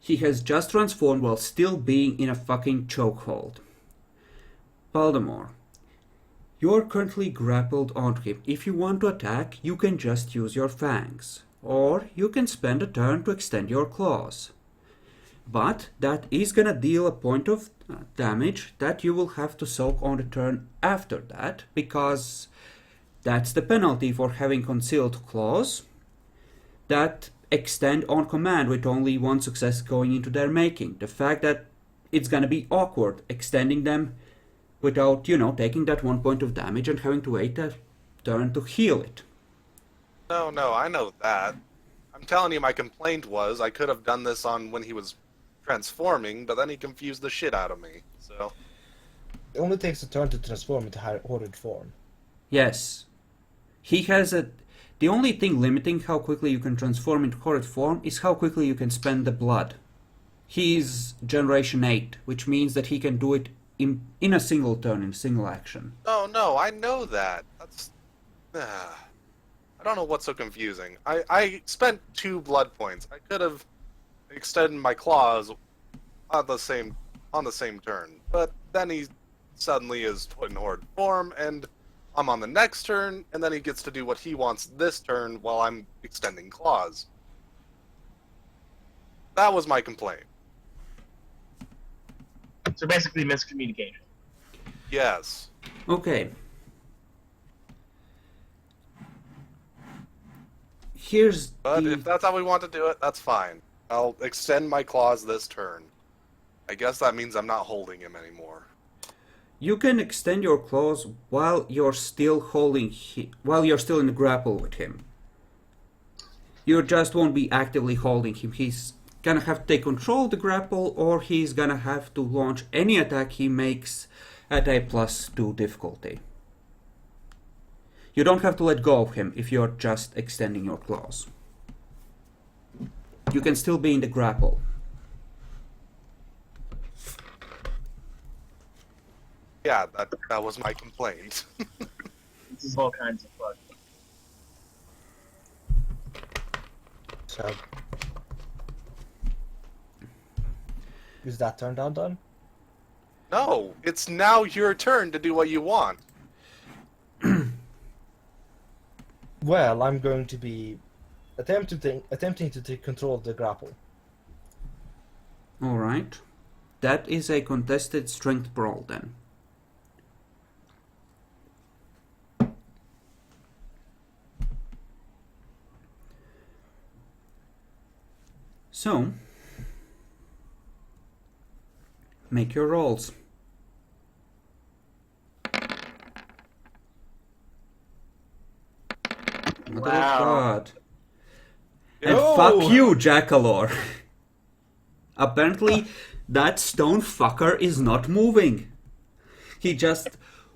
He has just transformed while still being in a fucking chokehold. Baltimore, you're currently grappled onto him. If you want to attack, you can just use your fangs. Or you can spend a turn to extend your claws. But that is gonna deal a point of damage that you will have to soak on the turn after that, because that's the penalty for having concealed claws that extend on command with only one success going into their making. The fact that it's gonna be awkward extending them without, taking that 1 point of damage and having to wait a turn to heal it. No, I know that. I'm telling you, my complaint was I could have done this on when he was transforming, but then he confused the shit out of me. So It only takes a turn to transform into horrid form. Yes. He has the only thing limiting how quickly you can transform into horrid form is how quickly you can spend the blood. He's Generation 8, which means that he can do it in a single turn, in a single action. no, I know that. That's I don't know what's so confusing. I spent 2 blood points. I could have extended my claws on the same turn, but then he suddenly is put in horde form, and I'm on the next turn, and then he gets to do what he wants this turn while I'm extending claws. That was my complaint. So basically miscommunication. Yes. Okay. Here's But the... if that's how we want to do it, that's fine. I'll extend my claws this turn. I guess that means I'm not holding him anymore. You can extend your claws while you're still while you're still in the grapple with him. You just won't be actively holding him. He's gonna have to take control of the grapple, or he's gonna have to launch any attack he makes at a +2 difficulty. You don't have to let go of him if you're just extending your claws. You can still be in the grapple. Yeah, that was my complaint. This is all kinds of fun. So, is that turn down done? No, it's now your turn to do what you want. Well, I'm going to be attempting to take control of the grapple. Alright. That is a contested strength brawl then. So, make your rolls. Mother of Wow. God. And No! fuck you, Jackalor. Apparently, that stone fucker is not moving. He just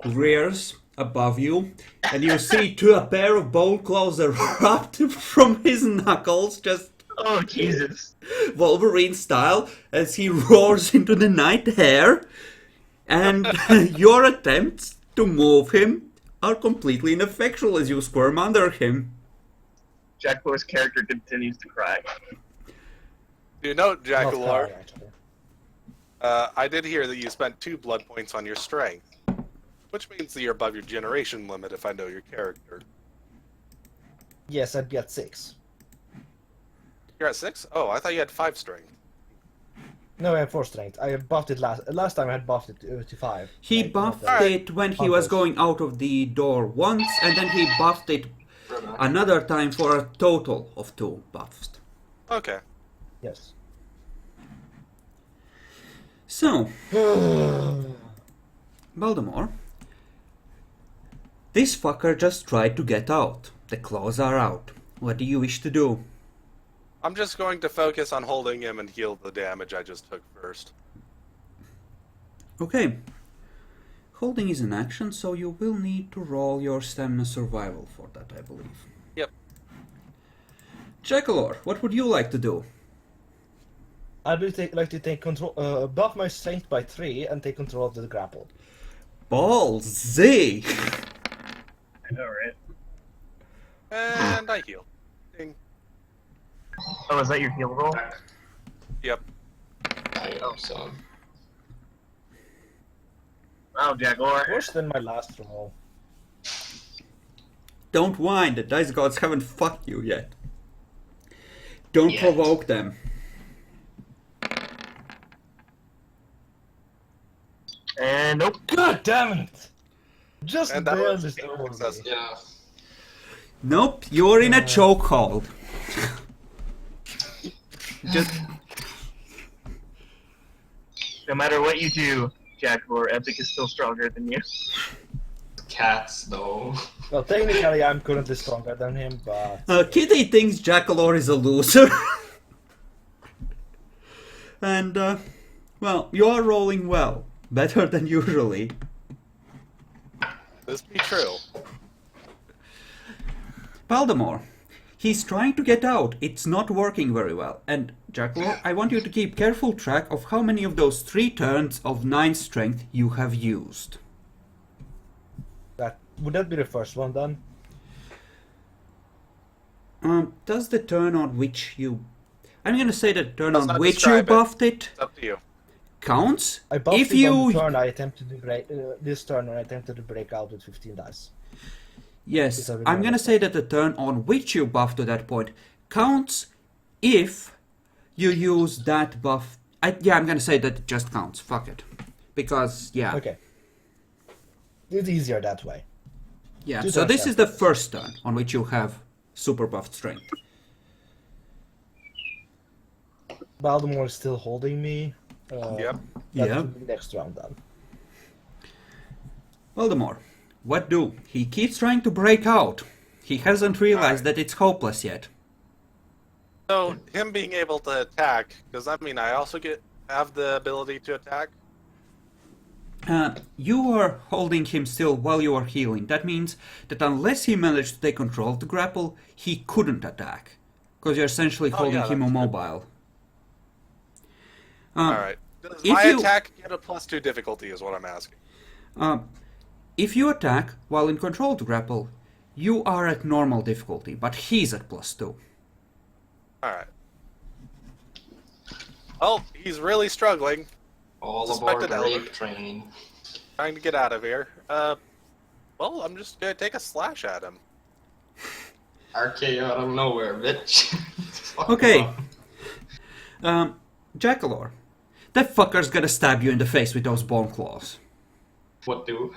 rears above you, and you see a pair of bone claws erupt from his knuckles, just Oh, Jesus. Wolverine style, as he roars into the night air, and your attempts to move him are completely ineffectual as you squirm under him. Jack Thor's character continues to cry. You know, Not Jackalor, cry, actually. I did hear that you spent 2 blood points on your strength, which means that you're above your generation limit if I know your character. Yes, I'd get 6. You're at 6? Oh, I thought you had 5 strength. No, I have 4 strength. I buffed it last time. I had buffed it to 5. He Like, buffed not that- it when he was Hunters. going out of the door once, and then he buffed it another time for a total of 2 buffs. Okay. Yes. So, Baltimore, this fucker just tried to get out. The claws are out. What do you wish to do? I'm just going to focus on holding him and heal the damage I just took first. Okay. Holding is an action, so you will need to roll your stamina survival for that, I believe. Yep. Jackalor, what would you like to do? I would like to take control, buff my strength by 3 and take control of the grapple. Ballsy! I know, right? And I heal. Ding. Oh, is that your heal roll? Yep. I hope so. Wow, Jaguar. Worse than my last roll. Don't whine, the dice gods haven't fucked you yet. Don't Yet. provoke them. And nope. God damn it! Just And that barely was over me. success. Yeah. Nope, you're in a chokehold. Just No matter what you do, Jaguar, Epic is still stronger than you. Cats, though. Well, technically, I'm currently stronger than him, but Kitty thinks Jackalor is a loser. And, well, you are rolling well. Better than usually. This be true. Baltimore. He's trying to get out. It's not working very well. And, Jackalor, I want you to keep careful track of how many of those 3 turns of 9 strength you have used. would that be the first one then? Does the turn on which you... I'm gonna say the turn Does on not which you describe it. buffed it It's up to you. counts? I buffed If it on you... the turn I attempted to break, this turn when I attempted to break out with 15 dice. Yes, If I I'm remember gonna say that the turn on which you buff to that point counts if you use that buff. Yeah, I'm gonna say that it just counts. Fuck it. Because, yeah. Okay. It's easier that way. Yeah, Two so turns this is the afterwards. first turn on which you have super buffed strength. Baltimore is still holding me. Yep. That Yeah. will be next round then. Voldemort, what do? He keeps trying to break out. He hasn't realized that it's hopeless yet. So him being able to attack, because I mean, I also have the ability to attack. You are holding him still while you are healing. That means that unless he managed to take control of the grapple, he couldn't attack. Because you're essentially holding yeah, him that's good. immobile. All right. Does if my you- attack get a +2 difficulty? Is what I'm asking. If you attack while in control of the grapple, you are at normal difficulty, but he's at +2. All right. Oh, he's really struggling. All aboard Suspected the elder. rape train. Trying to get out of here. Well, I'm just gonna take a slash at him. RKO out of nowhere, bitch. Fuck Okay. off. Jackalor, that fucker's gonna stab you in the face with those bone claws. What do?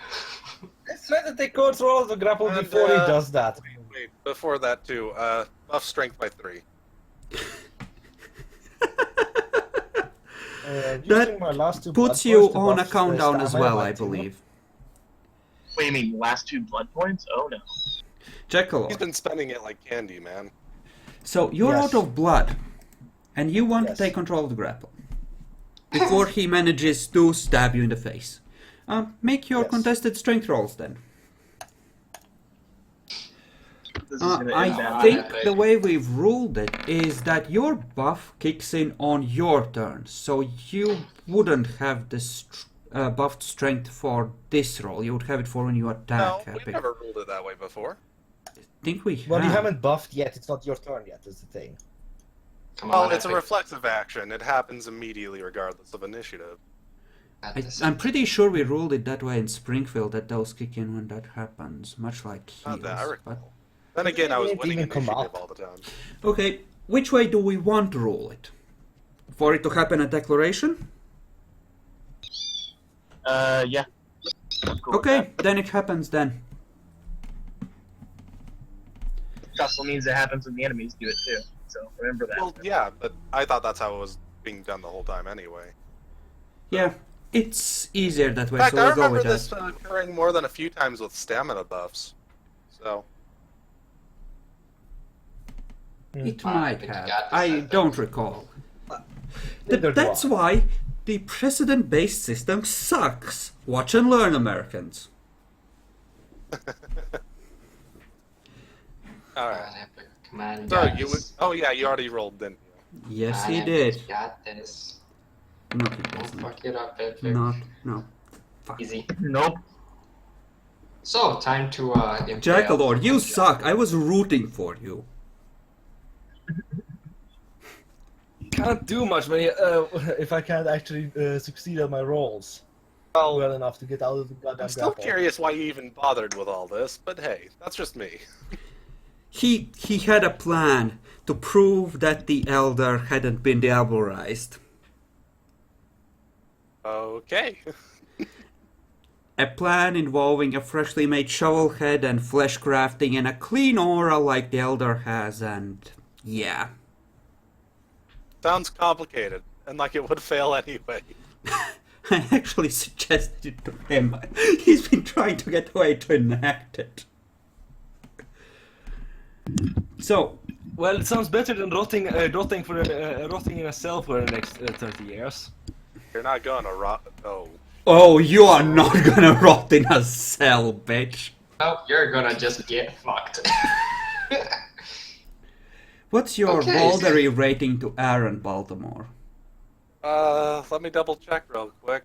Let's try to take control of the grapple And, before he does that. Wait, before that too. Buff strength by 3. Using my last two Puts blood you points to on a buff the countdown as stamina well, by I 2. believe. What do you mean, last 2 blood points? Oh no. He's Jackalor, been spending it like candy, man. so you're Yes. out of blood, and you want Yes. to take control of the grapple before he manages to stab you in the face. Make your Yes. contested strength rolls then. This is gonna I end badly. think the way we've ruled it is that your buff kicks in on your turn, so you wouldn't have the buffed strength for this roll. You would have it for when you No, attack. we've Epic. never ruled it that way before. Think we Well, you have. haven't buffed yet. It's not your turn yet. Is the thing. Come Well, on, it's a Epic. reflexive action. It happens immediately regardless of initiative. At this- I'm pretty sure we ruled it that way in Springfield, that those kick in when that happens, much like heals. Not that I but... recall. Then again, I was didn't winning even come initiative up. all the time. Okay, which way do we want to rule it? For it to happen at declaration? Yeah. I'm cool with Okay, then it happens then. that. Also means it happens when the enemies do it too. So remember that. Well, yeah, but I thought that's how it was being done the whole time anyway. Yeah, it's easier that In way, fact, so I we'll go remember with this that. occurring more than a few times with stamina buffs. So, It I might think you have. got this, I I think. don't recall. Neither do That's I. why the precedent-based system sucks. Watch and learn, Americans. Alright. Epic. Come on, So guys. you would. Oh yeah, you already rolled, didn't you? Yes, Come he on, did. Epic, got this. No, he Don't doesn't. fuck it up, Epic. No. Fuck. Easy. Nope. So, time to impale Jackalord, you Jack. suck. I was rooting for you. Can't do much when if I can't actually succeed at my rolls well enough to get out of the goddamn I'm still grapple. curious why you even bothered with all this, but hey, that's just me. He had a plan to prove that the Elder hadn't been diablerized. Okay. A plan involving a freshly made shovel head and flesh crafting and a clean aura like the Elder has, and yeah. Sounds complicated, and like it would fail anyway. I actually suggested it to him. He's been trying to get away to enact it. So, Well, it sounds better than rotting in a cell for the next 30 years. You're not gonna rot. Oh. oh, you are not gonna rot in a cell, bitch. Nope, you're gonna just get fucked. What's your Okay. Valdery rating to Aaron Baltimore? Let me double check real quick.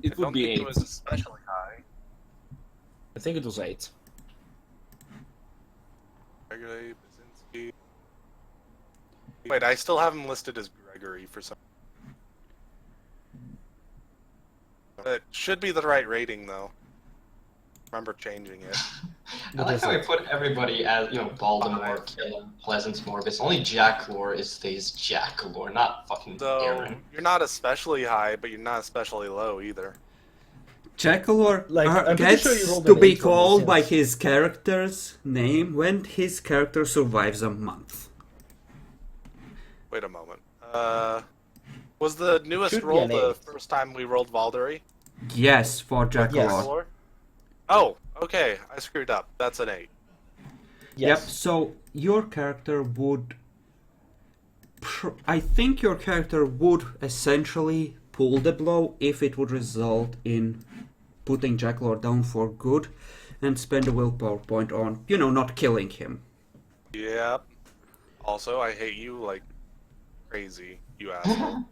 It I would don't be think 8. it was especially high. I think it was 8. Gregory, Basinski. Wait, I still have him listed as Gregory for some. It should be the right rating though. Remember changing it. I like how we put everybody as, Baltimore, Killer, Pleasance, Morbus. Only Jackalore stays Jackalore, not fucking So Aaron. you're not especially high, but you're not especially low either. Jackalor I'm pretty gets sure you rolled to an be 8 from the called by Sims. his character's name when his character survives a month. Wait a moment. Was the newest Should be roll an the 8. first time we rolled Valdery? Yes, for Jackalor. Jackalore? Oh, okay. I screwed up. That's an 8. Yep, Yes. so your character would... I think your character would essentially pull the blow if it would result in putting Jackalor down for good and spend a willpower point on, not killing him. Yep. Also, I hate you like crazy, you asshole.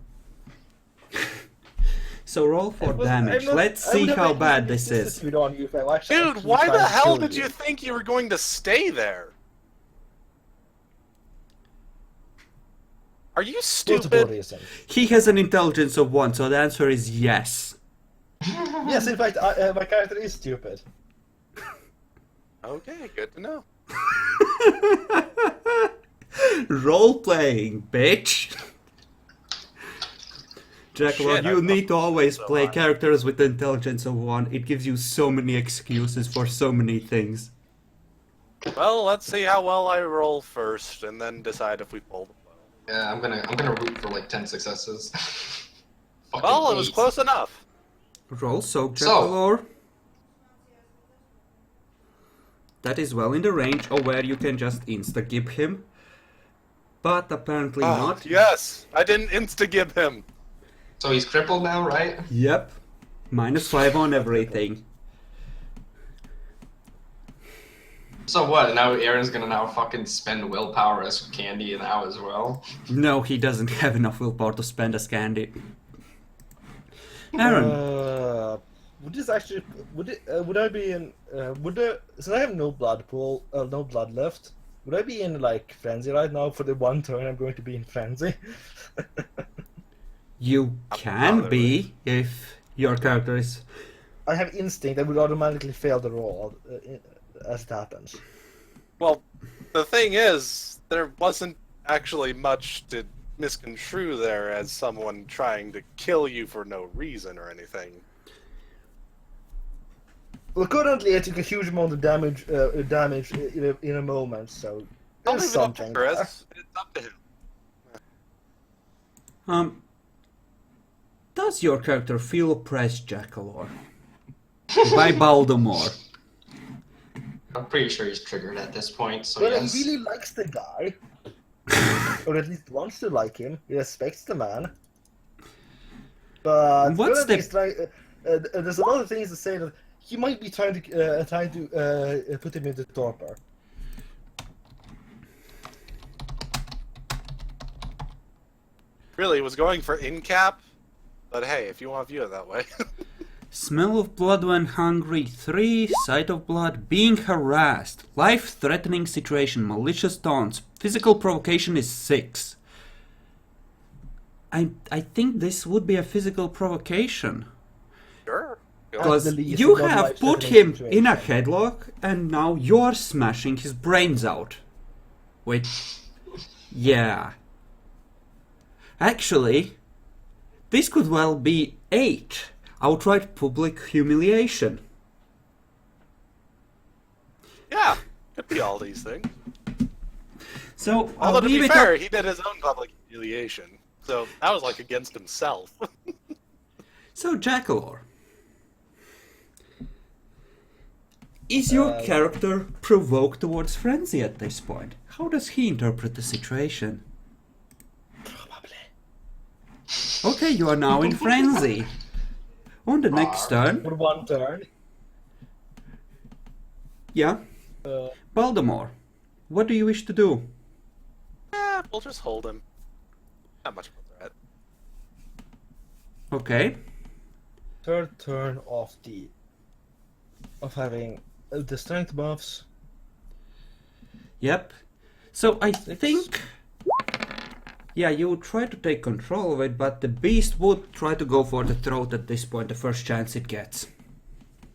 So roll for It was- damage. I'm not- Let's I see would have how made bad this this is. institute on you if I actually Dude, why tried the to hell kill did you think you were going to stay there? Are you Multiple stupid? reasons. He has an intelligence of 1, so the answer is yes. Yes, in fact, my character is stupid. Okay, good to know. Role playing, bitch. Jackalor, Shit, I you need to thought always so play high. characters with intelligence of 1. It gives you so many excuses for so many things. Well, let's see how well I roll first, and then decide if we pull the blow. Yeah, I'm gonna root for like 10 successes. Fucking Well, it was 8. close enough. Roll so, So- Jackalor. That is well in the range of where you can just insta-gib him. But apparently Oh, not. yes, I didn't insta-gib him. So he's crippled now, right? Yep. -5 on everything. So what? Now Aaron's gonna now fucking spend willpower as candy now as well. No, he doesn't have enough willpower to spend as candy. Aaron, Would this actually would I be in since I have no blood pool, no blood left? Would I be in like frenzy right now for the one turn I'm going to be in frenzy? you can be if your character is... I have instinct. I would automatically fail the roll as it happens. Well, the thing is, there wasn't actually much to misconstrue there as someone trying to kill you for no reason or anything. Well, currently I took a huge amount of damage in a moment, so Don't there's leave it up to something. Chris. It's up to him. Does your character feel oppressed, Jackalor? By Baltimore? I'm pretty sure he's triggered at this point, so Well, yes. he really likes the guy, or at least wants to like him. He respects the man. But What's currently he's trying, there's a lot of things to say that he might be trying to put him into torpor. Really, he was going for in cap, but hey, if you want to view it that way. Smell of blood when hungry, 3. Sight of blood, being harassed, life-threatening situation, malicious taunts, physical provocation is 6. I think this would be a physical provocation. Sure. Go. Because At the least, you a have non-life-threatening put him situation. in a headlock and now you're smashing his brains out. Wait. Yeah. Actually, this could well be 8. Outright public humiliation. Yeah, could be all these things. So, I'll Although to leave be it fair, up. he did his own public humiliation, so that was like against himself. So, Jackalor. Is your character provoked towards frenzy at this point? How does he interpret the situation? Probably. Okay, you are now in frenzy. On the next turn, For one turn. yeah, Baltimore, what do you wish to do? We'll just hold him. Not much of a threat. Okay, Third turn of having the strength buffs. yep. So I think, yeah, you would try to take control of it, but the beast would try to go for the throat at this point, the first chance it gets.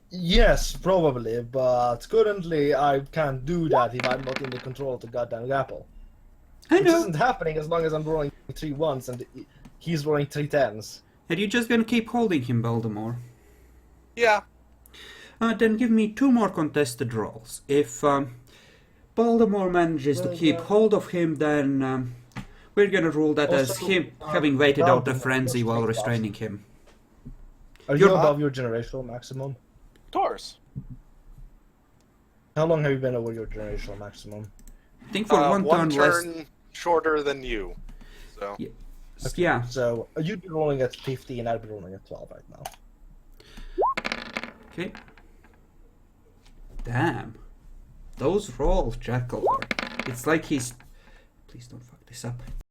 Yes, probably, but currently I can't do that if I'm not in the control of the goddamn grapple. I Which know. isn't happening as long as I'm rolling 3 1s and he's rolling 3 10s. And you're just gonna keep holding him, Baltimore. Yeah. Then give me 2 more contested rolls. If Baltimore manages to keep hold of him, then we're gonna rule that as Also, him having waited out the Baltimore frenzy was while strength restraining him. Are you You're- above your generational maximum? Of course. How long have you been over your generational maximum? I think for one turn less. Shorter than you. So Yeah. Yeah. So you'd be rolling at 15, I'd be rolling at 12 right now. Okay. Damn. Those rolls, Jackal. It's like he's. Please don't fuck this up.